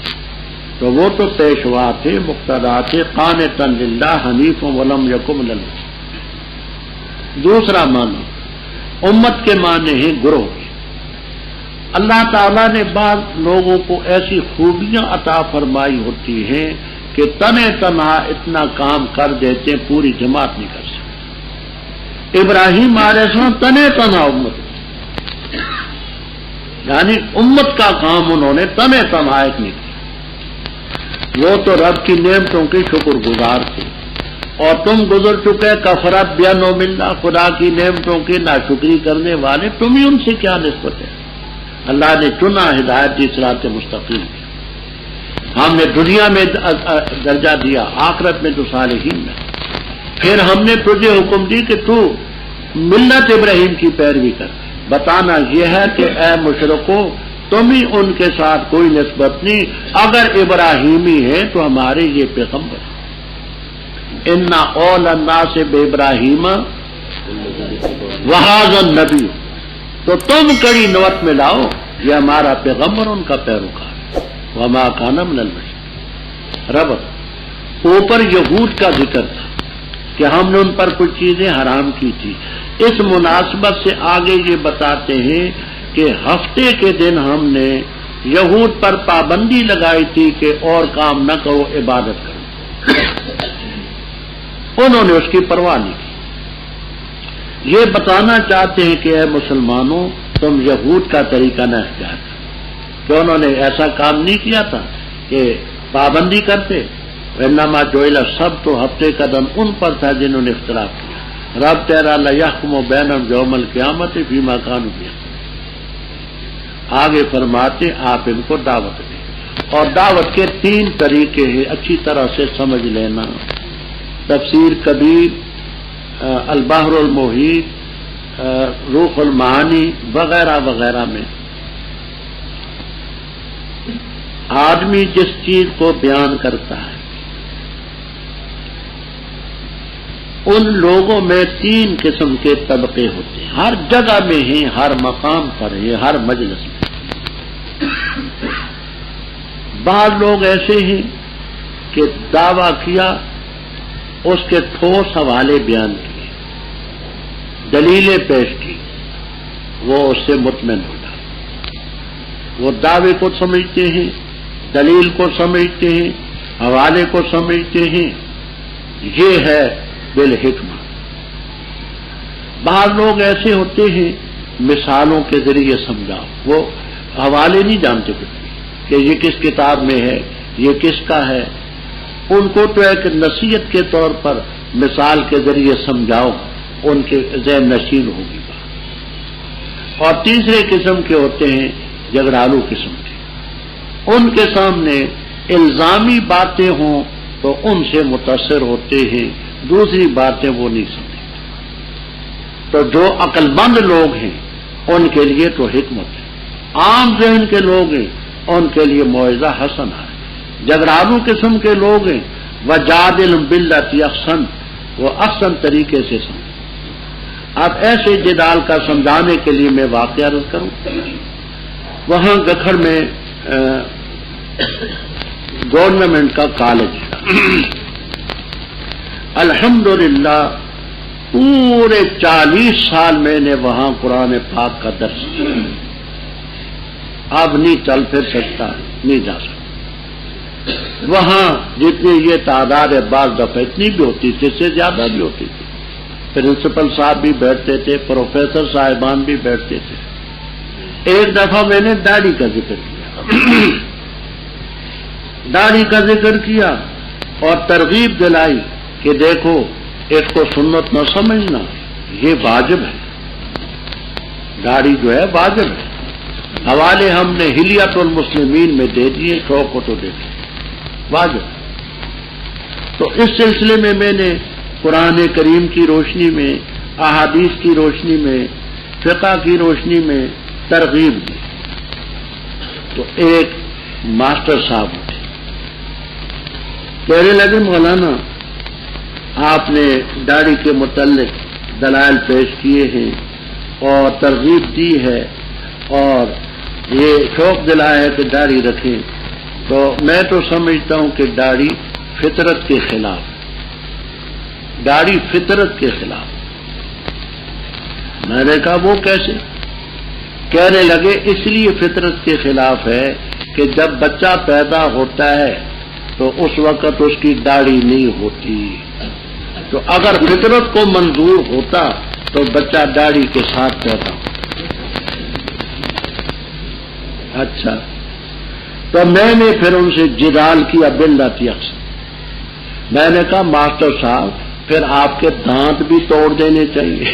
تو وہ تو پیشوا تھے، مقتدا تھے، قانتا للہ حنیف ولم یکن من المشرکین۔ دوسرا معنی امت کے معنی ہیں گروہ کے۔ اللہ تعالیٰ نے بعض لوگوں کو ایسی خوبیاں عطا فرمائی ہوتی ہیں کہ تنہا تنہا اتنا کام کر دیتے ہیں، پوری جماعت نہیں کر سکتے۔ ابراہیم علیہ السلام تنہا تنہا امت، یعنی امت کا کام انہوں نے تنہا تنہا ایک نہیں کیا، وہ تو رب کی نعمتوں کے شکر گزار تھے، اور تم گزر چکے کفرت بانعم اللہ، خدا کی نعمتوں کی ناشکری کرنے والے، تم ہی ان سے کیا نسبت ہے؟ اللہ نے چنا ہدایت دی صراط مستقیم کی، ہم نے دنیا میں درجہ دیا، آخرت میں تو صالحین میں، پھر ہم نے تجھے حکم دی کہ تو ملت ابراہیم کی پیروی کر۔ بتانا یہ ہے کہ اے مشرکو تم ہی ان کے ساتھ کوئی نسبت نہیں، اگر ابراہیمی ہیں تو ہمارے یہ پیغمبر، انا اول الناس بابراہیم وہذا النبی، تو تم کڑی نوت میں لاؤ، یہ ہمارا پیغمبر ان کا پیروکار ہے، وما کان من المشرکین۔ رب اوپر یہود کا ذکر تھا کہ ہم نے ان پر کچھ چیزیں حرام کی تھی، اس مناسبت سے آگے یہ بتاتے ہیں کہ ہفتے کے دن ہم نے یہود پر پابندی لگائی تھی کہ اور کام نہ کرو، عبادت کرو، انہوں نے اس کی پرواہ نہیں کی۔ یہ بتانا چاہتے ہیں کہ اے مسلمانوں تم یہود کا طریقہ نہ اختیار کرو، کہ انہوں نے ایسا کام نہیں کیا تھا کہ پابندی کرتے، انما جعل السبت، تو ہفتے کا دن ان پر تھا جنہوں نے اختلاف کیا، رب تیرا لیحکم بینہم یوم القیامت فیما کانوا فیہ۔ آگے فرماتے آپ ان کو دعوت دیں، اور دعوت کے 3 طریقے ہیں، اچھی طرح سے سمجھ لینا۔ تفسیر کبیر، البحر المحیط، روح المعانی وغیرہ وغیرہ میں آدمی جس چیز کو بیان کرتا ہے، ان لوگوں میں 3 قسم کے طبقے ہوتے ہیں، ہر جگہ میں ہیں، ہر مقام پر ہیں، ہر مجلس میں۔ بعض لوگ ایسے ہیں کہ دعویٰ کیا، اس کے ٹھوس حوالے بیان کیے، دلیلیں پیش کی، وہ اس سے مطمئن ہو جاتا، وہ دعوے کو سمجھتے ہیں، دلیل کو سمجھتے ہیں، حوالے کو سمجھتے ہیں، یہ ہے بالحکمہ۔ بعض لوگ ایسے ہوتے ہیں مثالوں کے ذریعے سمجھاؤ، وہ حوالے نہیں جانتے کچھ بھی کہ یہ کس کتاب میں ہے، یہ کس کا ہے، ان کو تو ایک نصیحت کے طور پر مثال کے ذریعے سمجھاؤ، ان کے ذہن نشین ہوگی بات۔ اور تیسرے قسم کے ہوتے ہیں جھگڑالو قسم کے، ان کے سامنے الزامی باتیں ہوں تو ان سے متاثر ہوتے ہیں، دوسری باتیں وہ نہیں سمجھتے۔ تو جو عقل مند لوگ ہیں ان کے لیے تو حکمت ہے، عام ذہن کے لوگ ہیں ان کے لیے موعظہ حسن ہے، جھگڑالو قسم کے لوگ ہیں وجادل باللتی احسن، وہ احسن طریقے سے سمجھ۔ اب ایسے جدال کا سمجھانے کے لیے میں واقعہ عرض کروں، وہاں گکھڑ میں گورنمنٹ کا کالج ہے، الحمدللہ پورے 40 سال میں نے وہاں قرآن پاک کا درس کیا، اب نہیں چل پھر سکتا، نہیں جا سکتا۔ وہاں جتنی یہ تعداد ہے بعض دفعہ اتنی بھی ہوتی تھی، اس سے زیادہ بھی ہوتی تھی، پرنسپل صاحب بھی بیٹھتے تھے، پروفیسر صاحبان بھی بیٹھتے تھے۔ ایک دفعہ میں نے داڑھی کا ذکر کیا، داڑھی کا ذکر کیا اور ترغیب دلائی کہ دیکھو اس کو سنت نہ سمجھنا، یہ واجب ہے، داڑھی جو ہے واجب ہے۔ حوالے ہم نے حلیت المسلمین میں دے دیے، شوق کو تو دیکھیں واجب۔ تو اس سلسلے میں میں نے قرآن کریم کی روشنی میں، احادیث کی روشنی میں فقہ کی روشنی میں ترغیب دی تو ایک ماسٹر صاحب اٹھے، کہنے لگے مولانا آپ نے داڑھی کے متعلق دلائل پیش کیے ہیں اور ترغیب دی ہے اور یہ شوق دلایا ہے کہ داڑھی رکھیں، تو میں تو سمجھتا ہوں کہ داڑھی فطرت کے خلاف ہے، داڑھی فطرت کے خلاف۔ میں نے کہا وہ کیسے؟ کہنے لگے اس لیے فطرت کے خلاف ہے کہ جب بچہ پیدا ہوتا ہے تو اس وقت اس کی داڑھی نہیں ہوتی، تو اگر فطرت کو منظور ہوتا تو بچہ داڑھی کے ساتھ پیدا ہوتا۔ اچھا، تو میں نے پھر ان سے جدال کیا باللہ اقسم۔ میں نے کہا ماسٹر صاحب پھر آپ کے دانت بھی توڑ دینے چاہیے،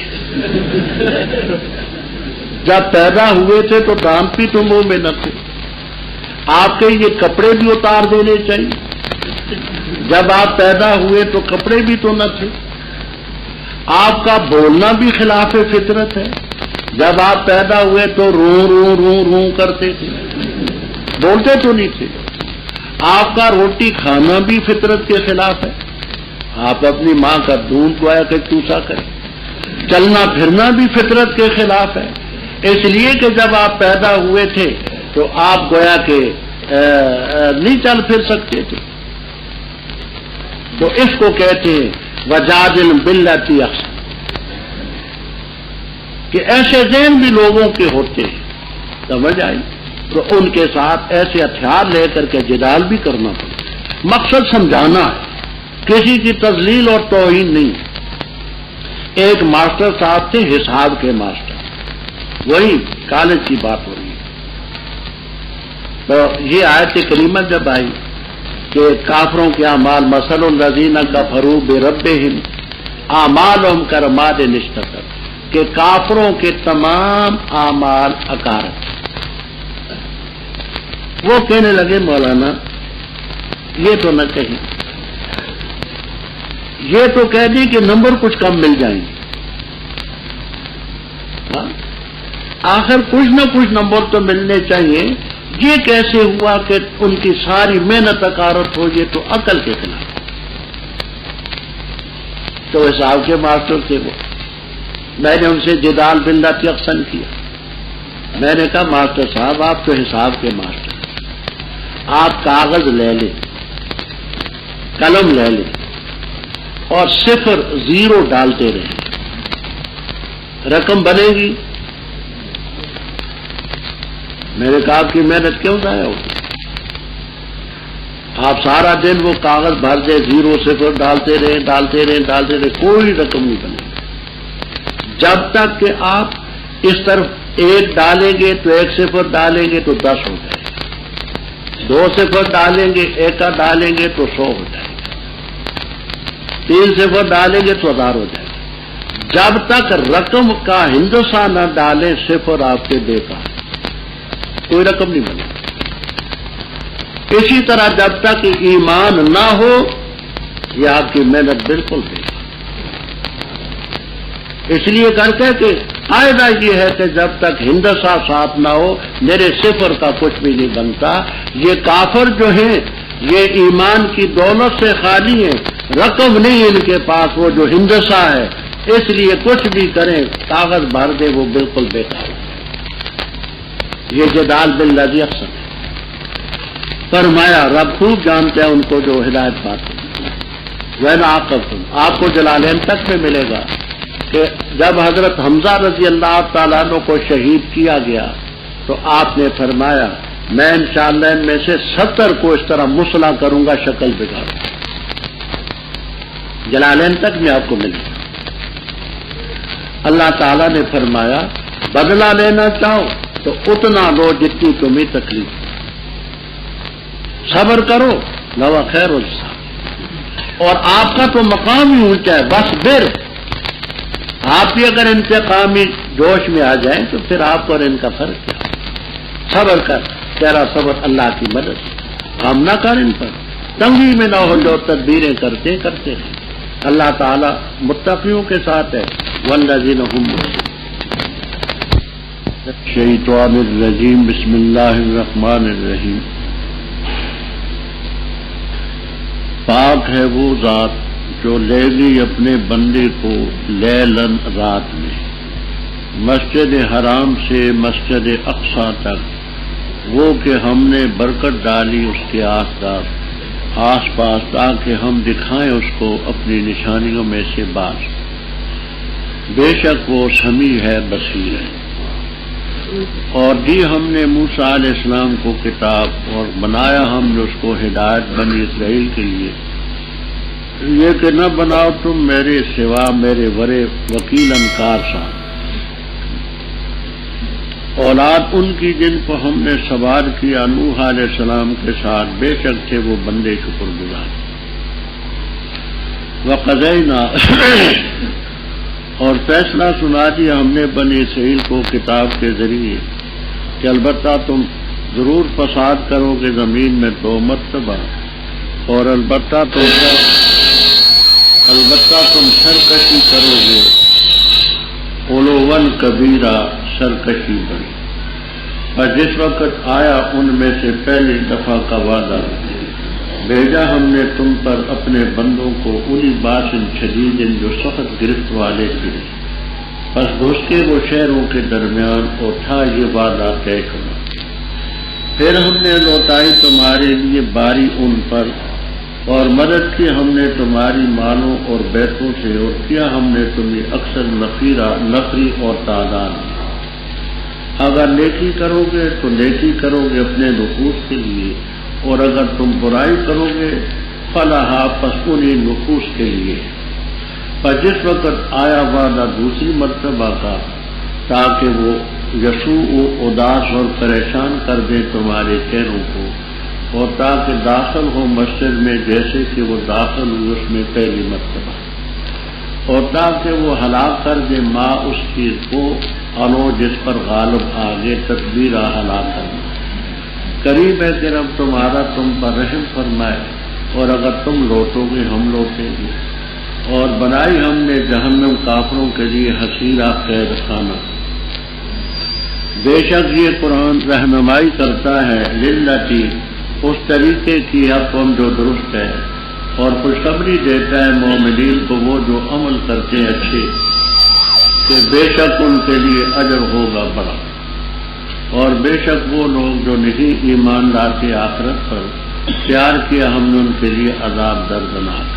جب پیدا ہوئے تھے تو دانت بھی تو منہ میں نہ تھے، آپ کے یہ کپڑے بھی اتار دینے چاہیے، جب آپ پیدا ہوئے تو کپڑے بھی تو نہ تھے، آپ کا بولنا بھی خلاف فطرت ہے، جب آپ پیدا ہوئے تو رو رو رو رو کرتے تھے، بولتے تو نہیں تھے، آپ کا روٹی کھانا بھی فطرت کے خلاف ہے، آپ اپنی ماں کا دودھ گویا کہ چوسا کریں، چلنا پھرنا بھی فطرت کے خلاف ہے، اس لیے کہ جب آپ پیدا ہوئے تھے تو آپ گویا کہ نہیں چل پھر سکتے تھے، تو اس کو کہتے ہیں وجادل باللتی اقسم، کہ ایسے ذہن بھی لوگوں کے ہوتے ہیں، سمجھ آئی؟ تو ان کے ساتھ ایسے ہتھیار لے کر کے جدال بھی کرنا پڑتا، مقصد سمجھانا ہے، کسی کی تذلیل اور توہین نہیں۔ ایک ماسٹر صاحب تھے، حساب کے ماسٹر، وہی کالج کی بات ہو رہی ہے، تو یہ آیت کریمہ جب آئی کہ کافروں کے اعمال مثل الذین کفروا بربہم اعمالہم کرماد اشتدت، کہ کافروں کے تمام اعمال اکارت۔ وہ کہنے لگے مولانا یہ تو نہ کہیں، یہ تو کہہ دی کہ نمبر کچھ کم مل جائیں گے، آخر کچھ نہ کچھ نمبر تو ملنے چاہیے، یہ کیسے ہوا کہ ان کی ساری محنت اکارت ہو، یہ تو عقل کے خلاف۔ تو حساب کے ماسٹر تھے وہ، میں نے ان سے جدال باللہ اقسم کیا، میں نے کہا ماسٹر صاحب آپ تو حساب کے ماسٹر، آپ کاغذ لے لیں، قلم لے لیں اور صفر زیرو ڈالتے رہیں، رقم بنے گی؟ میں نے کہا آپ کی محنت کیوں ضائع ہوگی؟ آپ سارا دن وہ کاغذ بھر دے، زیرو صفر ڈالتے رہیں ڈالتے رہیں ڈالتے رہیں، کوئی رقم نہیں بنے گی، جب تک کہ آپ اس طرف ایک ڈالیں گے تو ایک صفر ڈالیں گے تو 10 ہو جائے گا، 2 صفر ڈالیں گے ایک کا ڈالیں گے تو 100 ہو جائے گا، 3 صفر ڈالیں گے تو 1000 ہو جائے گا، جب تک رقم کا ہندسہ نہ ڈالیں صفر آپ کے بیکار، کوئی رقم نہیں بنے۔ اسی طرح جب تک ایمان نہ ہو یہ آپ کی محنت بالکل بیکار۔ اس لیے کرتے کہ فائدہ یہ ہے کہ جب تک ہندسہ ساتھ نہ ہو میرے صفر کا کچھ بھی نہیں بنتا۔ یہ کافر جو ہیں یہ ایمان کی دولت سے خالی ہیں، رقم نہیں ان کے پاس، وہ جو ہندسہ ہے، اس لیے کچھ بھی کریں کاغذ بھر دے وہ بالکل بیکار ہے۔ یہ جدال باللہ اقسم ہے۔ فرمایا رب خوب جانتے ہیں ان کو جو ہدایت پاتے ہیں۔ آپ کو جلالین تک میں ملے گا کہ جب حضرت حمزہ رضی اللہ تعالیٰ عنہ کو شہید کیا گیا تو آپ نے فرمایا میں انشاءاللہ ان میں سے 70 کو اس طرح مسلح کروں گا، شکل بگاڑوں گا۔ جلالین تک میں آپ کو ملے گا۔ اللہ تعالیٰ نے فرمایا بدلہ لینا چاہو تو اتنا لو جتنی تمہیں تکلیف، صبر کرو لوا خیر الصابرین۔ اور آپ کا تو مقام ہی اونچا ہے، بس پھر آپ بھی اگر انتقامی جوش میں آ جائیں تو پھر آپ کو اور ان کا فرق کیا؟ صبر کر، تیرا صبر اللہ کی مدد، غم نہ کر ان پر، تنگی میں نہ ہو، جو تدبیریں کرتے ہیں۔ اللہ تعالیٰ متقیوں کے ساتھ ہے، والذین هم محسنون۔ الشیطان الرجیم بسم اللہ الرحمن الرحیم۔ پاک ہے وہ ذات جو لے گئی اپنے بندے کو لیلاً رات میں، مسجد حرام سے مسجد اقصی تک، وہ کہ ہم نے برکت ڈالی اس کے آس پاس تاکہ ہم دکھائیں اس کو اپنی نشانیوں میں سے بعض۔ بے شک وہ سمیع ہے، بصیر ہے۔ اور دی ہم نے موسیٰ علیہ السلام کو کتاب، اور بنایا ہم نے اس کو ہدایت بنی اسرائیل کے لیے، یہ کہ نہ بناؤ تم میرے سوا میرے ورے وکیلاً کارساز، اولاد ان کی جن کو ہم نے سوار کیا نوح علیہ السلام کے ساتھ، بے شک تھے وہ بندے شکر گزار۔ وقضینا اور فیصلہ سنا دیا ہم نے بنی اسرائیل کو کتاب کے ذریعے کہ البتہ تم ضرور فساد کرو گے زمین میں 2 مرتبہ، اور البتہ تم سرکشی کرو گے، علواً کبیرہ، سرکشی بڑی۔ اور جس وقت آیا ان میں سے پہلی دفعہ کا وعدہ، بھیجا ہم نے تم پر اپنے بندوں کو اولی باس شدید جو سخت گرفت والے تھے، بس دوستے وہ شہروں کے درمیان، اور تھا یہ وعدہ طے کرنا۔ پھر ہم نے لوٹائی تمہارے لیے باری ان پر، اور مدد کی ہم نے تمہاری مالوں اور بیتوں سے، اور کیا ہم نے تمہیں اکثر نفری اور تعداد میں۔ اگر نیکی کرو گے تو نیکی کرو گے اپنے نفوس کے لیے، اور اگر تم برائی کرو گے فلاح پس انہیں نفوس کے لیے۔ پر جس وقت آیا وعدہ دوسری مرتبہ کا، تاکہ وہ یسوع اداس اور پریشان کر دے تمہارے چہروں کو، اور تاکہ داخل ہو مسجد میں جیسے کہ وہ داخل ہوئی اس میں پہلی مرتبہ، اور تاکہ وہ ہلاک کر دے ماں اس چیز کو انو جس پر غالب آگے تدبیرہ ہلاک کرنا۔ قریب ہے کہ رب تمہارا تم پر رحم فرمائے، اور اگر تم لوٹو گے ہم لوٹیں گے۔ اور بنائی ہم نے جہنم کافروں کے لیے حسیرہ قید خانہ۔ بے شک یہ قرآن رہنمائی کرتا ہے للتی، اس طریقے کی حکم جو درست ہے، اور خوشخبری دیتا ہے مومنین کو وہ جو عمل کرتے ہیں اچھے، کہ بے شک ان کے لیے اجر ہوگا بڑا۔ اور بے شک وہ لوگ جو نہیں ایمان لاتے آخرت پر، تیار کیا ہم نے ان کے لیے عذاب دردناک۔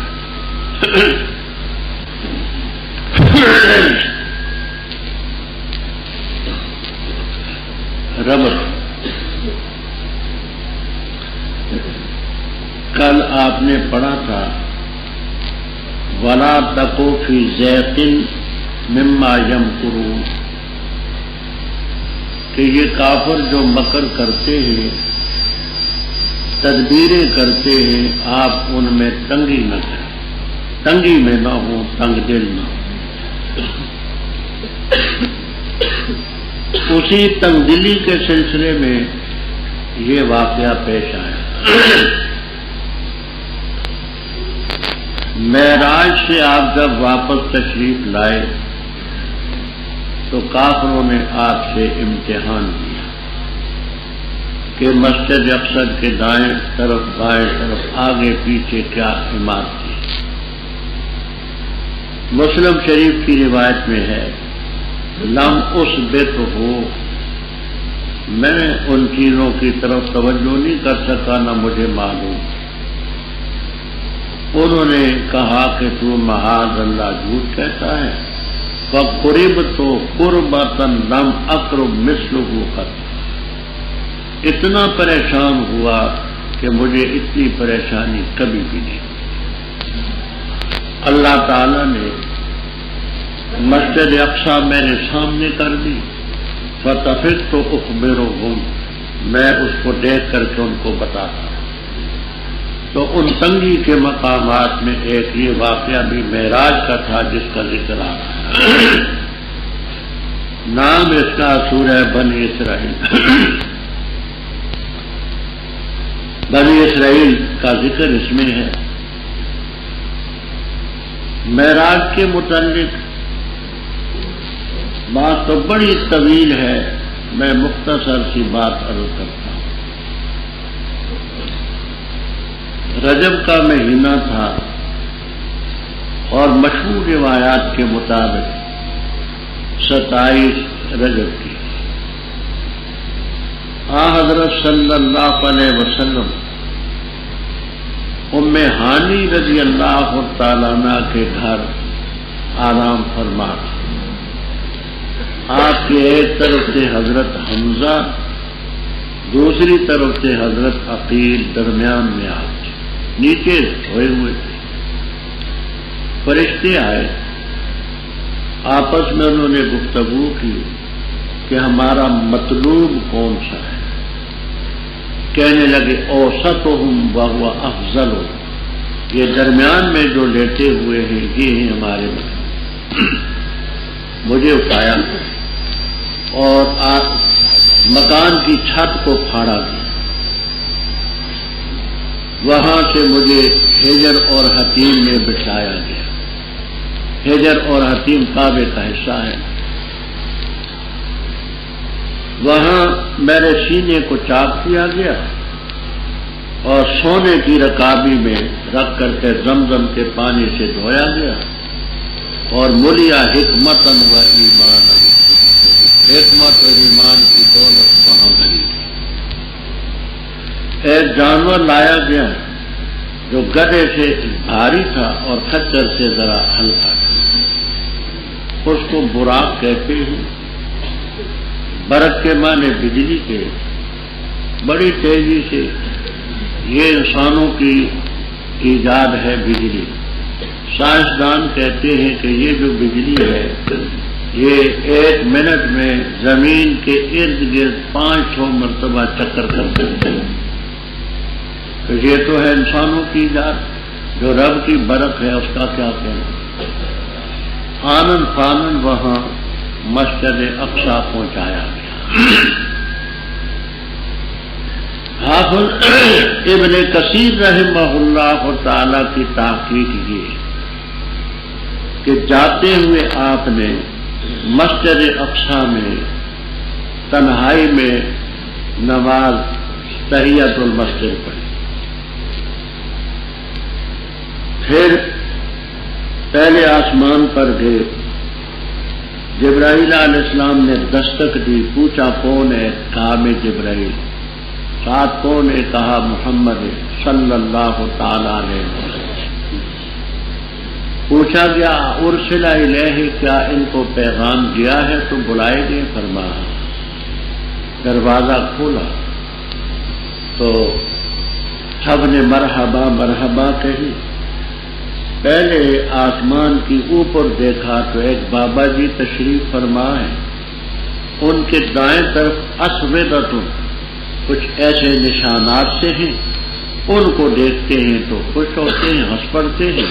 ربط کل آپ نے پڑھا تھا وَلَا تَقُ فِي ضَيْقٍ مِّمَّا يَمْكُرُونَ، کہ یہ کافر جو مکر کرتے ہیں، تدبیریں کرتے ہیں، آپ ان میں تنگی نہ کریں، تنگی میں نہ ہو، تنگ دل نہ ہو۔ اسی تنگ دلی کے سلسلے میں یہ واقعہ پیش آیا۔ معراج سے آپ جب واپس تشریف لائے تو کافروں نے آپ سے امتحان دیا کہ مسجد اقصی کے دائیں طرف بائیں طرف آگے پیچھے کیا عمارت تھی۔ مسلم شریف کی روایت میں ہے لم اثبت ہو، میں ان چیزوں کی طرف توجہ نہیں کر سکا نہ مجھے معلوم۔ انہوں نے کہا کہ تو معاذ اللہ جھوٹ کہتا ہے، فقرب تو قربتاً لم اقرب مثلہ قط، اتنا پریشان ہوا کہ مجھے اتنی پریشانی کبھی بھی نہیں۔ اللہ تعالی نے مسجد اقصی میرے سامنے کر دی، فطفقت اخبرہم، میں اس کو دیکھ کر کے ان کو بتاتا۔ تو ان تنگی کے مقامات میں ایک یہ واقعہ بھی معراج کا تھا جس کا ذکر آ رہا ہے۔ نام اس کا سورہ بنی اسرائیل، بنی اسرائیل کا ذکر اس میں ہے۔ معراج کے متعلق بات تو بڑی طویل ہے، میں مختصر سی بات عرض کرتا ہوں۔ رجب کا مہینہ تھا اور مشہور روایات کے مطابق 27 رجب کی حضرت صلی اللہ علیہ وسلم ام ہانی رضی اللہ تعالیٰ عنہ کے گھر آرام فرما تھے۔ آپ کے ایک طرف سے حضرت حمزہ، دوسری طرف سے حضرت عقیل، درمیان میں آپ تھے، نیچے سوئے ہوئے تھے۔ فرشتے آئے، آپس میں انہوں نے گفتگو کی کہ ہمارا مطلوب کون سا ہے۔ کہنے لگے اوسطہم وہو افضلہم، یہ درمیان میں جو لیٹے ہوئے ہیں یہ ہیں ہمارے مطلوب۔ مجھے اٹھایا اور مکان کی چھت کو پھاڑا گیا، وہاں سے مجھے حجر اور حتیم میں بٹھایا گیا۔ حجر اور حتیم کعبے کا حصہ ہے۔ وہاں میرے سینے کو چاک کیا گیا اور سونے کی رکابی میں رکھ کر کے زمزم کے پانی سے دھویا گیا، اور ملیا حکمت و ایمان، حکمت اور ایمان کی دولت وہاں ملی۔ ایک جانور لایا گیا جو گدھے سے بھاری تھا اور خچر سے ذرا ہلکا تھا، اس کو براق کہتے ہیں۔ برق کے معنی بجلی کے، بڑی تیزی سے یہ انسانوں کی ایجاد ہے بجلی۔ سائنسدان کہتے ہیں کہ یہ جو بجلی ہے یہ 1 منٹ میں زمین کے ارد گرد 500 مرتبہ چکر کر سکتے ہیں۔ تو یہ تو ہے انسانوں کی ایجاد، جو رب کی برق ہے اس کا کیا کہنا۔ آنن فانن وہاں مسجد اقصی پہنچایا گیا۔ حافظ ابن کثیر رحمہ اللہ تعالی کی تحقیق یہ کہ جاتے ہوئے آپ نے مسجد اقصی میں تنہائی میں نماز تحیۃ المسجد پڑھی، پھر پہلے آسمان پر گئے، جبرائیل علیہ السلام نے دستک دی، پوچھا کون ہے؟ کہا میں جبرائیل۔ ساتھ کون ہے؟ کہا محمد صلی اللہ تعالی علیہ وسلم۔ پوچھا گیا ارسل الیہ، کیا ان کو پیغام دیا ہے تو بلائے گئے؟ فرمایا۔ دروازہ کھولا تو سب نے مرحبا مرحبا کہی۔ پہلے آسمان کی اوپر دیکھا تو ایک بابا جی تشریف فرما ہے، ان کے دائیں طرف اسودۃ، کچھ ایسے نشانات سے ہیں، ان کو دیکھتے ہیں تو خوش ہوتے ہیں، ہنس پڑتے ہیں۔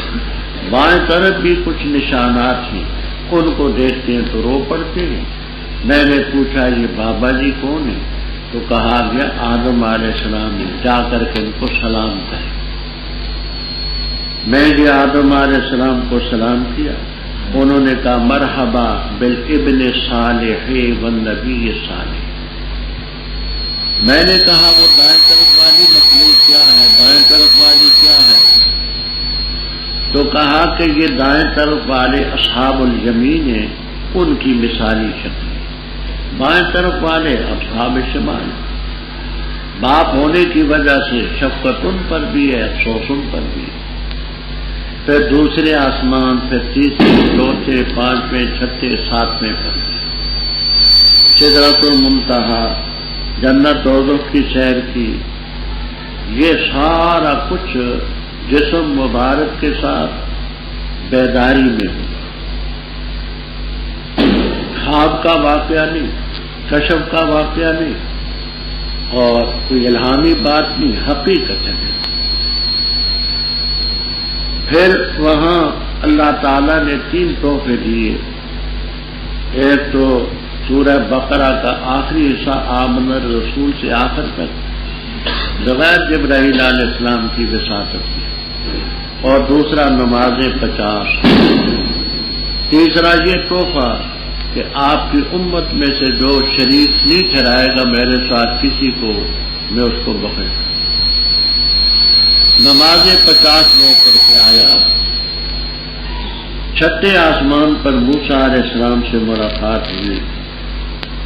بائیں طرف بھی کچھ نشانات ہیں، ان کو دیکھتے ہیں تو رو پڑتے ہیں۔ میں نے پوچھا یہ بابا جی کون ہے؟ تو کہا گیا آدم علیہ السلام نے، جا کر کے ان کو سلام کرے۔ میں نے آدم علیہ السلام کو سلام کیا، انہوں نے کہا مرحبا بالابن صالح والنبی صالح۔ میں نے کہا وہ دائیں طرف والی مخلوق کیا ہے؟ بائیں طرف والی کیا ہے؟ تو کہا کہ یہ دائیں طرف والے اصحاب الیمین ہیں، ان کی مثالی شکل، بائیں طرف والے اصحاب شمال۔ باپ ہونے کی وجہ سے شفقت ان پر بھی ہے، افسوس ان پر بھی ہے۔ پھر دوسرے آسمان، پھر تیسرے، چوتھے، پانچویں، چھٹے، ساتویں پر سدرۃ المنتہا، جنت دوزخ کی سیر کی۔ یہ سارا کچھ جسم مبارک کے ساتھ بیداری میں ہوا، خواب کا واقعہ نہیں، کشف کا واقعہ نہیں، اور کوئی الہامی بات نہیں، حقیقت ہے۔ پھر وہاں اللہ تعالیٰ نے 3 تحفے دیے۔ ایک تو سورہ بقرہ کا آخری حصہ آمن الرسول سے آخر تک بغیر جبرائیل علیہ السلام کی وساطت کی، اور دوسرا نمازیں 50۔ تیسرا یہ تحفہ کہ آپ کی امت میں سے جو شریک نہیں ٹھہرائے گا میرے ساتھ کسی کو، میں اس کو بخش دوں۔ نمازیں 50 لے کر کے آیا، چھٹے آسمان پر موسیٰ علیہ السلام سے ملاقات ہوئی۔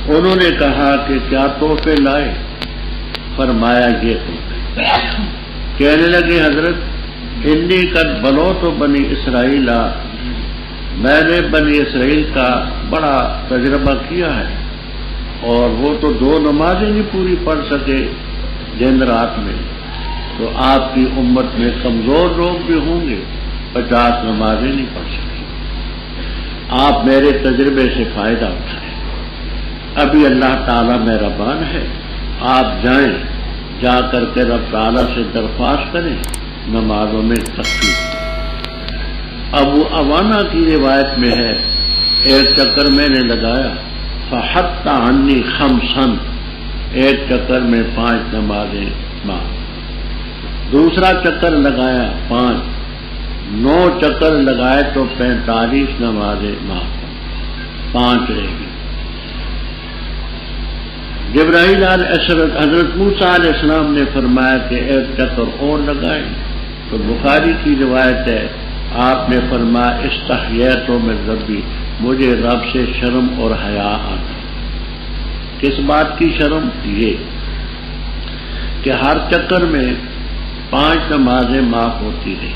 انہوں نے کہا کہ کیا تحفے لائے؟ فرمایا یہ تحفے۔ کہنے لگے حضرت انی قد بلوت بنی اسرائیل، میں نے بنی اسرائیل کا بڑا تجربہ کیا ہے، اور وہ تو 2 نمازیں نہیں پوری پڑھ سکے دن رات میں، تو آپ کی امت میں کمزور لوگ بھی ہوں گے 50 نمازیں نہیں پڑھ سکے۔ آپ میرے تجربے سے فائدہ اٹھائیں۔ ابھی اللہ تعالیٰ مہربان ہے، آپ جائیں، جا کر کے رب تعالیٰ سے درخواست کریں نمازوں میں تخفیف۔ ابو عوانہ کی روایت میں ہے ایک چکر میں نے لگایا فحط عنی خمسن، ایک چکر میں 5 نمازیں معاف، دوسرا چکر لگایا 5، 9 چکر لگائے تو 45 نمازیں معاف، 5 رہ گئی۔ جبرائیل حضرت موسیٰ علیہ السلام نے فرمایا کہ ایک چکر اور لگائیں، تو بخاری کی روایت ہے آپ نے فرمایا استحییت من ربی، مجھے رب سے شرم اور حیا آتا۔ کس بات کی شرم؟ یہ کہ ہر چکر میں 5 نمازیں معاف ہوتی رہی،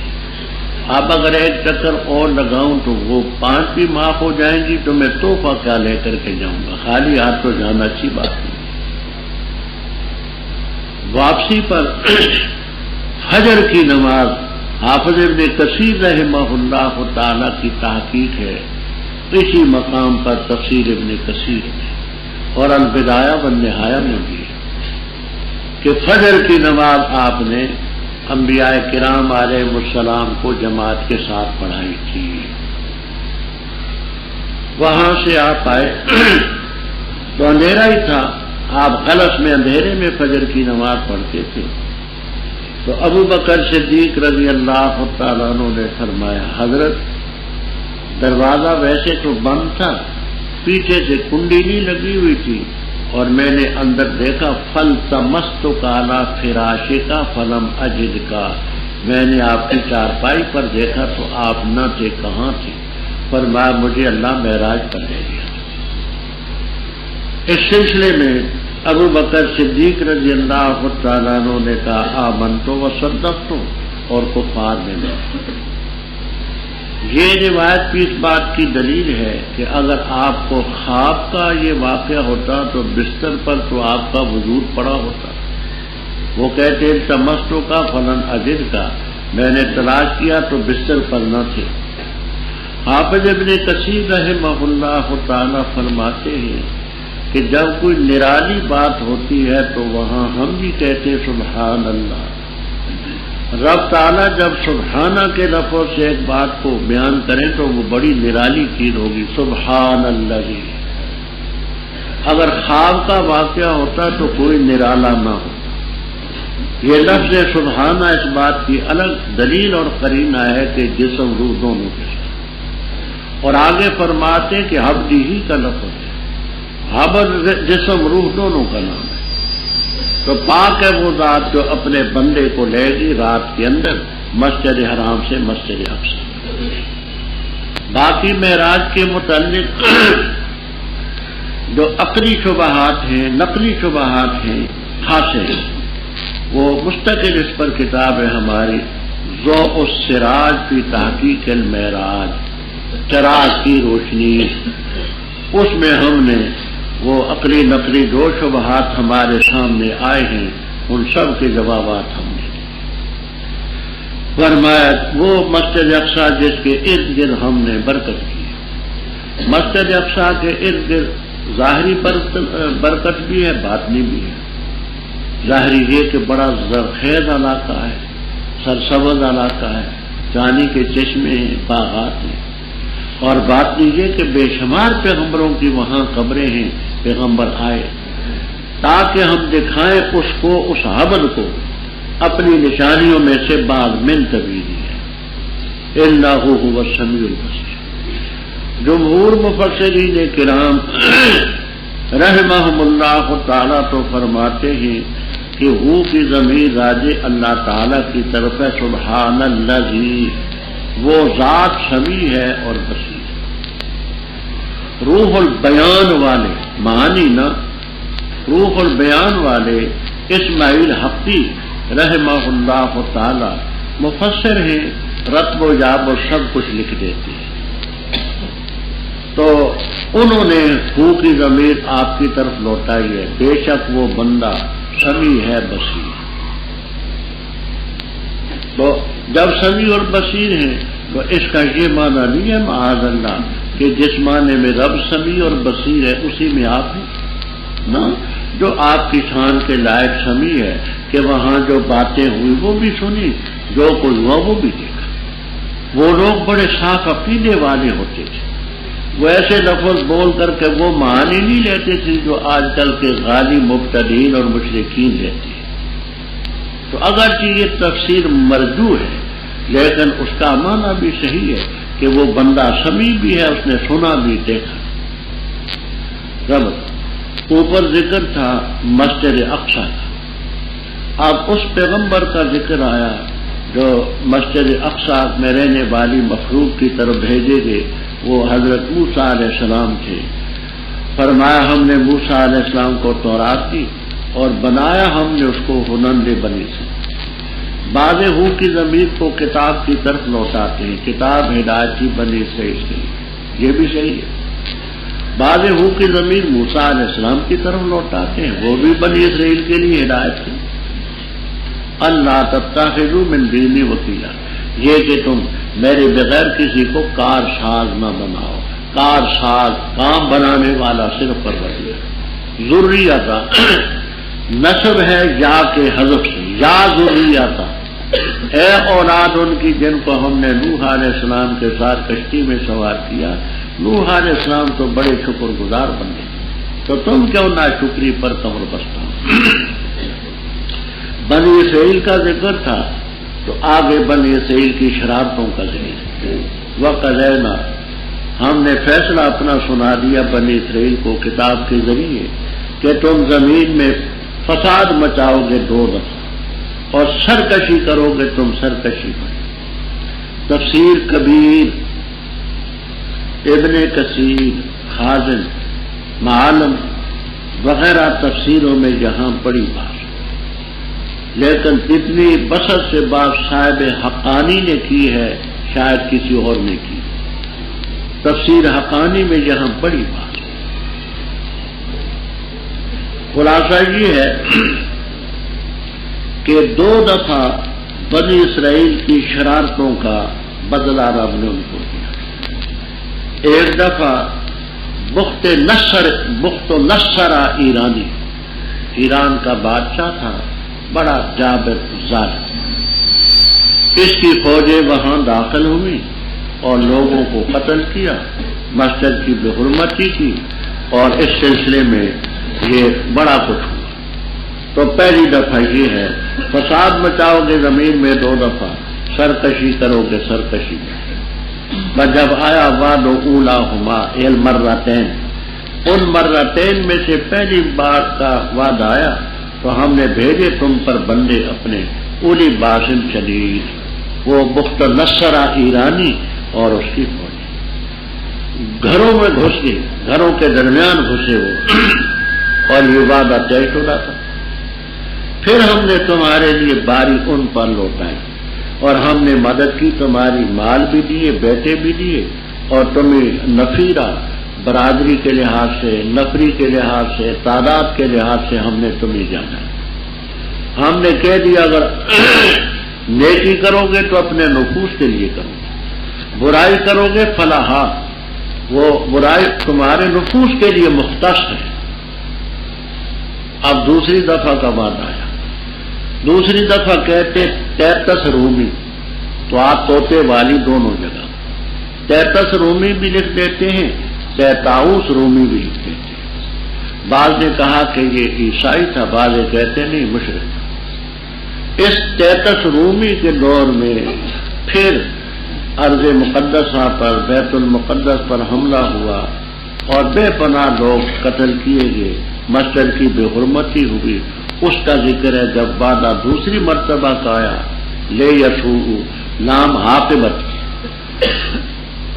اب اگر ایک چکر اور لگاؤں تو وہ 5 بھی معاف ہو جائیں گی، تو میں تحفہ کیا لے کر کے جاؤں گا؟ خالی ہاتھ تو جانا اچھی بات نہیں۔ واپسی پر فجر کی نماز، حافظ ابن کثیر رحمہ اللہ تعالی کی تحقیق ہے اسی مقام پر تفسیر ابن کثیر میں اور البدایہ والنہایہ میں بھی ہے کہ فجر کی نماز آپ نے انبیاء کرام علیہ السلام کو جماعت کے ساتھ پڑھائی تھی۔ وہاں سے آپ آئے تو اندھیرا ہی تھا، آپ غلس میں اندھیرے میں فجر کی نماز پڑھتے تھے، تو ابو بکر صدیق رضی اللہ تعالیٰ عنہ نے فرمایا حضرت دروازہ ویسے تو بند تھا، پیچھے سے کنڈی نہیں لگی ہوئی تھی، اور میں نے اندر دیکھا فلتمستک علی فراشک فلم اجد کا، میں نے آپ کی چارپائی پر دیکھا تو آپ نہ تھے، کہاں تھے؟ فرمایا مجھے اللہ معراج پر لے گیا۔ اس سلسلے میں ابو بکر صدیق رضی اللہ تعالیٰ عنہ نے کہا آمنت و صدقت، اور کفار میں نے۔ یہ روایت بھی اس بات کی دلیل ہے کہ اگر آپ کو خواب کا یہ واقعہ ہوتا تو بستر پر تو آپ کا وجود پڑا ہوتا۔ وہ کہتے ہیں تمستو کا فلن اجد کا، میں نے تلاش کیا تو بستر پر نہ تھے۔ حافظ ابن کثیر رحمہ اللہ تعالی فرماتے ہیں کہ جب کوئی نرالی بات ہوتی ہے تو وہاں ہم بھی کہتے سبحان اللہ۔ رب تعالیٰ جب سبحانہ کے لفظ سے ایک بات کو بیان کریں تو وہ بڑی نرالی چیز ہوگی، سبحان اللہ۔ اگر خواب کا واقعہ ہوتا تو کوئی نرالا نہ ہوتا۔ یہ لفظ سبحانہ اس بات کی الگ دلیل اور قرینہ ہے کہ جسم روح دونوں کے ساتھ، اور آگے فرماتے ہیں کہ حبدی ہی کا لفظ ہے، حبد جسم روح دونوں کا نام ہے، تو پاک ہے وہ ذات جو اپنے بندے کو لے گی رات کے اندر مسجد حرام سے مسجد اقصی۔ باقی معراج کے متعلق جو عقلی شبہات ہیں، نقلی شبہات ہیں، خاصے ہیں، وہ مستقل اس پر کتاب ہے ہماری ضوء السراج فی تحقیق المعراج، چراغ کی روشنی، اس میں ہم نے وہ عقلی نقلی جو شبہات ہمارے سامنے آئے ہیں ان سب کے جوابات ہم نے فرمایا۔ وہ مسجد اقصی جس کے ارد گرد ہم نے برکت کی، مسجد اقصی کے ارد گرد ظاہری برکت بھی ہے، باطنی بھی ہے۔ ظاہری یہ کہ بڑا زرخیز علاقہ ہے، سرسبز علاقہ ہے، چاندی کے چشمے ہیں، باغات ہیں، اور بات یہ کہ بے شمار پیغمبروں کی وہاں قبریں ہیں، پیغمبر آئے تاکہ ہم دکھائیں اس کو، اس حبل کو اپنی نشانیوں میں سے بعض من تبیری ہے، اللہ هو السمیع البصیر۔ جمہور مفسرین کرام رحمہم اللہ تعالیٰ تو فرماتے ہیں کہ ہو کی ضمیر راجع اللہ تعالیٰ کی طرف ہے، سبحان الذی، وہ ذات سمیع ہے اور بصیر۔ روح البیان والے معنی نا، روح البیان والے اسماعیل حقی رحمہ اللہ تعالی مفسر ہیں، رتب و جاب اور سب کچھ لکھ دیتے ہیں۔ تو انہوں نے ہو کی ضمیر آپ کی طرف لوٹائی ہے، بے شک وہ بندہ سمیع ہے بصیر۔ تو جب سمیع اور بصیر ہیں تو اس کا یہ معنی نہیں ہے معاذ اللہ کہ جس معنی میں رب سمیع اور بصیر ہے اسی میں آپ ہیں نا، جو آپ کی شان کے لائق سمیع ہے کہ وہاں جو باتیں ہوئی وہ بھی سنی، جو کوئی ہوا وہ بھی دیکھا۔ وہ لوگ بڑے صاف عقیدے والے ہوتے تھے، وہ ایسے لفظ بول کر کے وہ معنی نہیں لیتے تھے جو آج کل کے غالی مبتدئین اور مشرکین لیتے ہیں۔ تو اگرچہ یہ تفسیر مرجو ہے لیکن اس کا معنی بھی صحیح ہے کہ وہ بندہ سمیع بھی ہے، اس نے سنا بھی دیکھا۔ رب اوپر ذکر تھا مسجد اقصی کا، اب اس پیغمبر کا ذکر آیا جو مسجد اقصی میں رہنے والی مخلوق کی طرف بھیجے گئے، وہ حضرت موسیٰ علیہ السلام تھے۔ فرمایا ہم نے موسیٰ علیہ السلام کو تورات دی اور بنایا ہم نے اس کو ہنند بنی سے۔ بعض ہو کی ضمیر کو کتاب کی طرف لوٹاتے ہیں، کتاب ہدایتی بنی اسرائیل کے لیے، یہ بھی صحیح ہے۔ بعض ہو کی ضمیر موسیٰ علیہ السلام کی طرف لوٹاتے ہیں، وہ بھی بنی اسرائیل کے لیے ہدایت کی۔ اللہ تتخذوا من دونی وکیلا، یہ کہ تم میرے بغیر کسی کو کار ساز نہ بناؤ۔ کار ساز کام بنانے والا صرف پروردگار۔ ذریتا نسب ہے یا کے حذف سے، یا ذریتا اے اولاد ان کی جن کو ہم نے نوح علیہ السلام کے ساتھ کشتی میں سوار کیا۔ نوح علیہ السلام تو بڑے شکر گزار بندے، تو تم کیوں نہ شکری پر کمر بستہ ہو۔ بنی اسرائیل کا ذکر تھا تو آگے بنی اسرائیل کی شرارتوں کا ذکر۔ وقضینا، ہم نے فیصلہ اپنا سنا دیا بنی اسرائیل کو کتاب کے ذریعے کہ تم زمین میں فساد مچاؤ گے 2 دفعہ اور سرکشی کرو گے تم سرکشی پر۔ تفسیر کبیر، ابن کثیر، خازن، معالم وغیرہ تفسیروں میں یہاں بڑی بات، لیکن اتنی بسط سے بات صاحب حقانی نے کی ہے، شاید کسی اور نے کی۔ تفسیر حقانی میں یہاں بڑی بات، خلاصہ یہ ہے کہ 2 دفعہ بنی اسرائیل کی شرارتوں کا بدلہ رب نے ان کو دیا۔ ایک دفعہ بخت و نصرہ ایرانی، ایران کا بادشاہ تھا، بڑا جابر ظالم، اس کی فوجیں وہاں داخل ہوئی اور لوگوں کو قتل کیا، مسجد کی بے حرمتی کی، اور اس سلسلے میں یہ بڑا کچھ ہوا۔ تو پہلی دفعہ یہ ہے فساد مچاؤ گے زمین میں 2 دفعہ، سرکشی کرو گے سرکشی میں۔ جب آیا وعد اولاہما المرتین، ان مرتین میں سے پہلی بار کا وعد آیا تو ہم نے بھیجے تم پر بندے اپنے، اولی باسن شدید، وہ بخت نصرہ ایرانی اور اس کی فوج گھروں میں گھس گئی، گھروں کے درمیان گھسے وہ، اور یہ وعدہ طے شدہ تھا۔ پھر ہم نے تمہارے لیے باری ان پر لوٹائی اور ہم نے مدد کی، تمہاری مال بھی دیے، بیٹے بھی دیے، اور تمہیں نفیرہ برادری کے لحاظ سے، نفری کے لحاظ سے، تعداد کے لحاظ سے ہم نے تمہیں جانا۔ ہم نے کہہ دیا اگر نیکی کرو گے تو اپنے نفوس کے لیے کرو گے، برائی کرو گے فلاحا، وہ برائی تمہارے نفوس کے لیے مختص ہے۔ اب دوسری دفعہ کا وعدہ آیا، دوسری دفعہ کہتے 33 رومی، تو آپ طوطے والی دونوں جگہ 33 رومی بھی لکھ دیتے ہیں، 33 رومی بھی لکھ دیتے ہیں۔ بعض نے کہا کہ یہ عیسائی تھا، بعض کہتے نہیں مشرک تھا۔ اس 33 رومی کے دور میں پھر ارض مقدسہ پر، بیت المقدس پر حملہ ہوا اور بے پناہ لوگ قتل کیے گئے، مسجد کی بے حرمتی ہوئی، اس کا ذکر ہے جب وعدہ دوسری مرتبہ کا آیا، لے یسوع لام عاقبت،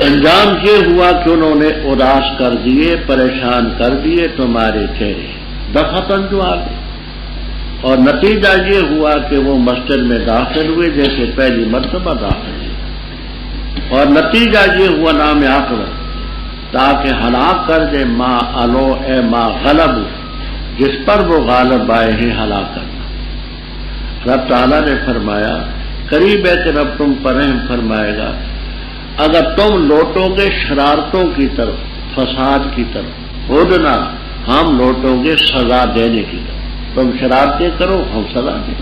انجام یہ ہوا کہ انہوں نے اداس کر دیے، پریشان کر دیے تمہارے چہرے، دفعتاً جو آ گئے، اور نتیجہ یہ ہوا کہ وہ مسجد میں داخل ہوئے جیسے پہلی مرتبہ داخل ہوئے، اور نتیجہ یہ ہوا نام عاقبت، تاکہ ہلاک کر دے ما الو اے ما غلب، جس پر وہ غالب آئے ہیں ہلاک کرنا۔ رب تعالیٰ نے فرمایا قریب ہے کہ رب تم پر رحم فرمائے گا اگر تم لوٹو گے شرارتوں کی طرف، فساد کی طرف، ہودنا ہم لوٹوں گے سزا دینے کی طرف، تم شرارتیں کرو ہم سزا دیں۔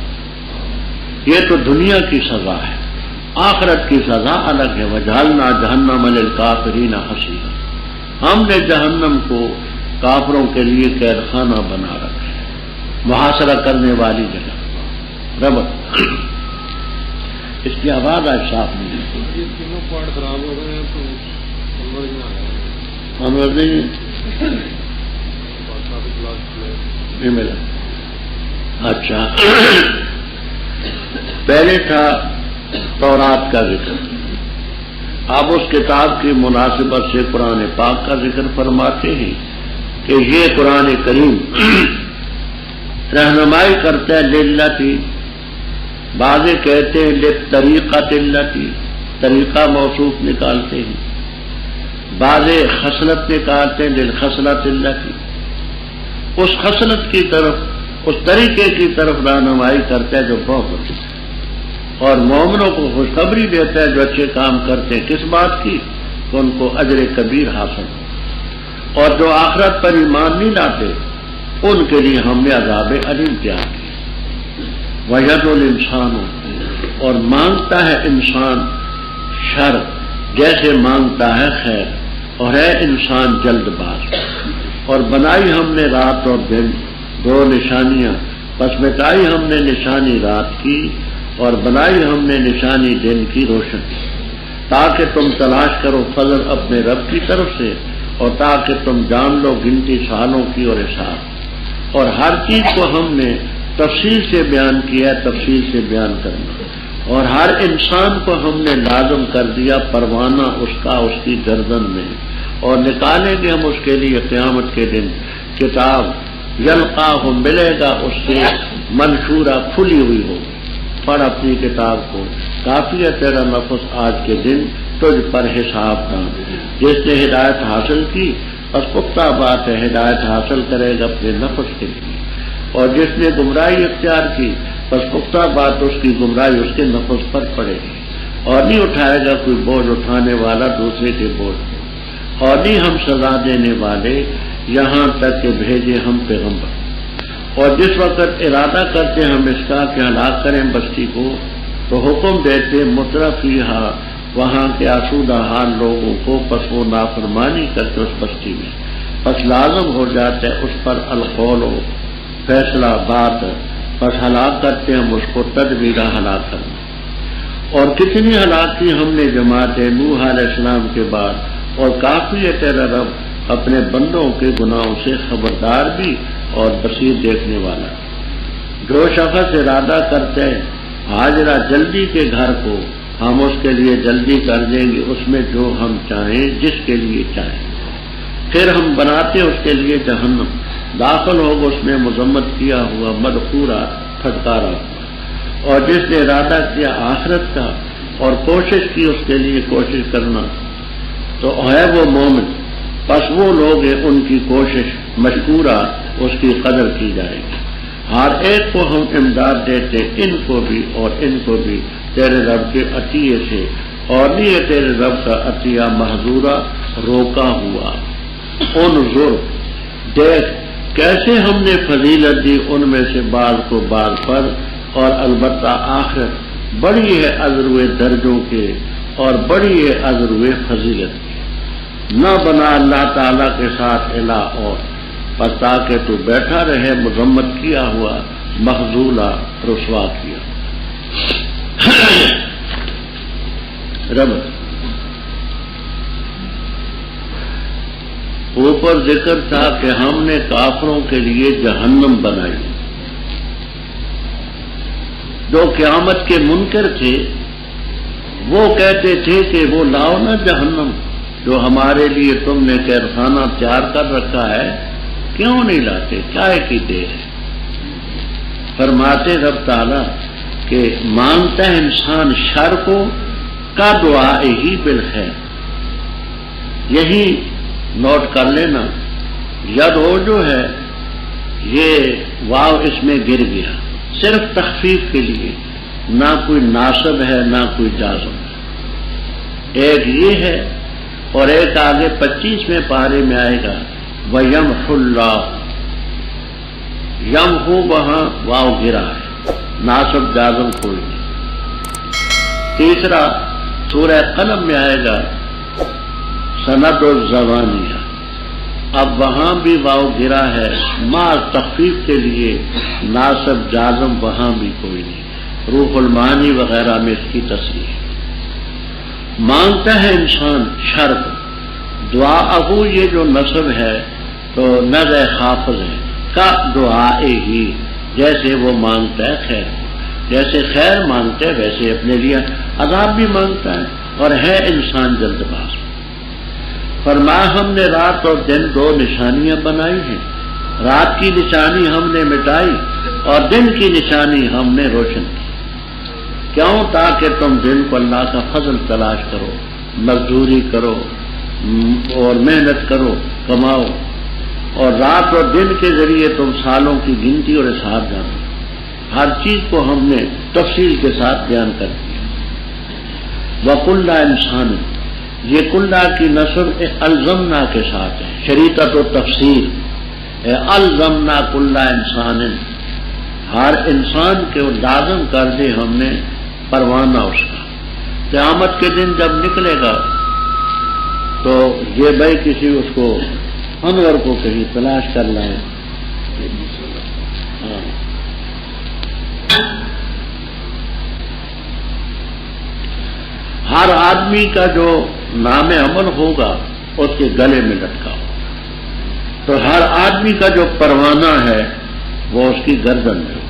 یہ تو دنیا کی سزا ہے، آخرت کی سزا الگ ہے، وجعلنا جہنم للکافرین حصیرا، ہم نے جہنم کو کافروں کے لیے قید خانہ بنا رکھا ہے، محاصرہ کرنے والی جگہ۔ ربط اس کی آواز آج صاف نہیں ہے، تینوں پارٹ خراب ہو گئے ہیں تو انور نہیں ملا۔ اچھا، پہلے تھا تورات کا ذکر، اب اس کتاب کی مناسبت سے قرآن پاک کا ذکر فرماتے ہیں کہ یہ قرآن کریم رہنمائی کرتا ہے للتی، بعض کہتے ہیں لطریقۃ التی، طریقہ موصوف نکالتے ہیں، بعض خصلت نکالتے ہیں للخصلۃ التی، اس خصلت کی طرف، اس طریقے کی طرف رہنمائی کرتا ہے جو بہت اچھا ہے، اور مومنوں کو خوشخبری دیتا ہے جو اچھے کام کرتے ہیں، کس بات کی؟ کہ ان کو اجر کبیر حاصل ہو، اور جو آخرت پر ایمان نہیں لاتے ان کے لیے ہم نے عذاب علیم تیار کیا۔ وَيَدْعُ الْإِنسَانُ، اور مانگتا ہے انسان شر جیسے مانگتا ہے خیر، اور ہے انسان جلد باز، اور بنائی ہم نے رات اور دن دو نشانیاں، پس مٹائی ہم نے نشانی رات کی اور بنائی ہم نے نشانی دن کی روشن، تاکہ تم تلاش کرو فضل اپنے رب کی طرف سے، اور تاکہ تم جان لو گنتی سالوں کی اور حساب، اور ہر چیز کو ہم نے تفصیل سے بیان کیا، تفصیل سے بیان کرنا، اور ہر انسان کو ہم نے لازم کر دیا پروانہ اس کا اس کی گردن میں، اور نکالیں گے ہم اس کے لیے قیامت کے دن کتاب، یلقاہ ملے گا اس سے منشورہ کھلی ہوئی ہو، پڑھ اپنی کتاب کو، کافی ہے تیرا نفس آج کے دن تجھ پر حساب کا، جس نے ہدایت حاصل کی بس پختہ بات ہے ہدایت حاصل کرے گا اپنے نفس کے لیے، اور جس نے گمراہی اختیار کی بس پختہ بات اس کی گمراہی اس کے نفس پر پڑے گی، اور نہیں اٹھائے گا کوئی بوجھ اٹھانے والا دوسرے کے بوجھ کو، اور نہیں ہم سزا دینے والے یہاں تک کہ بھیجے ہم پیغمبر۔ اور جس وقت ارادہ کرتے ہم اس کا کہ ہلاک کریں بستی کو، تو حکم دیتے مترفیہا، وہاں کے آسودہ حال لوگوں کو، پس وہ نافرمانی کرتے اس بستی میں، پس لازم ہو جاتا ہے اس پر القول و فیصلہ بات، پس ہلاک کرتے ہم اس کو تدبیرہ ہلاک کرنا۔ اور کتنی ہلاکی ہم نے جماعت نوح علیہ السلام کے بعد، اور کافی ہے تیرا رب اپنے بندوں کے گناہوں سے خبردار بھی اور بصیر دیکھنے والا۔ جو شخص ارادہ کرتے ہیں ہاجرہ جلدی کے گھر کو، ہم اس کے لیے جلدی کر دیں گے اس میں جو ہم چاہیں، جس کے لیے چاہیں، پھر ہم بناتے اس کے لیے جہنم، داخل ہوگا اس میں مذمت کیا ہوا، مدحورا، پھٹکارا ہوا۔ اور جس نے ارادہ کیا آخرت کا اور کوشش کی اس کے لیے کوشش کرنا، تو ہے وہ مومن، پس وہ لوگ ہیں ان کی کوشش مشکورہ، اس کی قدر کی جائے گی۔ ہر ایک کو ہم امداد دیتے، ان کو بھی اور ان کو بھی تیرے رب کے عطیے سے، اور نہیں ہے تیرے رب کا عطیہ محظورہ، روکا ہوا۔ انظر، دیکھ کیسے ہم نے فضیلت دی ان میں سے بعض کو بعض پر، اور البتہ آخرت بڑی ہے ازروے درجوں کے، اور بڑی ہے ازروے فضیلت کی۔ نہ بنا اللہ تعالیٰ کے ساتھ الہ اور، پر تاکہ تو بیٹھا رہے مذمت کیا ہوا، مخذولہ، رسوا کیا۔ رب اوپر ذکر تھا کہ ہم نے کافروں کے لیے جہنم بنائی. جو قیامت کے منکر تھے وہ کہتے تھے کہ وہ لاؤ نا جہنم جو ہمارے لیے تم نے قید خانہ تیار کر رکھا ہے، کیوں نہیں لاتے، کیا کی دیر ہے؟ فرماتے رب تعالیٰ کہ مانگتا ہے انسان شر کو کا دعا ہی بالخیر. یہی نوٹ کر لینا، یدعو جو ہے یہ واو اس میں گر گیا، صرف تخفیف کے لیے، نہ کوئی ناصب ہے نہ کوئی جازم ہے. ایک یہ ہے اور ایک آگے 25ویں پارے میں آئے گا وَيَمْحُ اللَّهُ، یم ہو وہاں واو گرا ہے، ناصب جازم کوئی نہیں. تیسرا سورہ قلم میں آئے گا سند الزبانیہ، اب وہاں بھی واو گرا ہے، ما تخفیف کے لیے ناصب جازم وہاں بھی کوئی نہیں. روح المعانی وغیرہ میں اس کی تصریح. مانگتا ہے انسان شر کو، دعا ابو یہ جو نصب ہے تو نظر خافض ہے، کا دعا ہی جیسے وہ مانگتا ہے خیر کو، جیسے خیر مانگتا ہے ویسے اپنے لیے عذاب بھی مانگتا ہے اور ہے انسان جلد باز. فرمایا ہم نے رات اور دن دو نشانیاں بنائی ہیں، رات کی نشانی ہم نے مٹائی اور دن کی نشانی ہم نے روشن کی. کیوں؟ تاکہ تم دن کو اللہ کا فضل تلاش کرو، مزدوری کرو اور محنت کرو، کماؤ، اور رات اور دن کے ذریعے تم سالوں کی گنتی اور حساب جانو. ہر چیز کو ہم نے تفصیل کے ساتھ بیان کر دیا. وَكُلَّ انسان، یہ کلّا کی نصب الزمنا کے ساتھ ہے، شریطت و تفسیر. الزمنا کلّ انسان، ہر انسان کے لازم کر دے ہم نے پروانہ اس کا. قیامت کے دن جب نکلے گا تو یہ بھائی کسی اس کو انور کو کہیں تلاش کر لائیں. ہر آدمی کا جو نام عمل ہوگا اس کے گلے میں لٹکا ہو، تو ہر آدمی کا جو پروانہ ہے وہ اس کی گردن میں.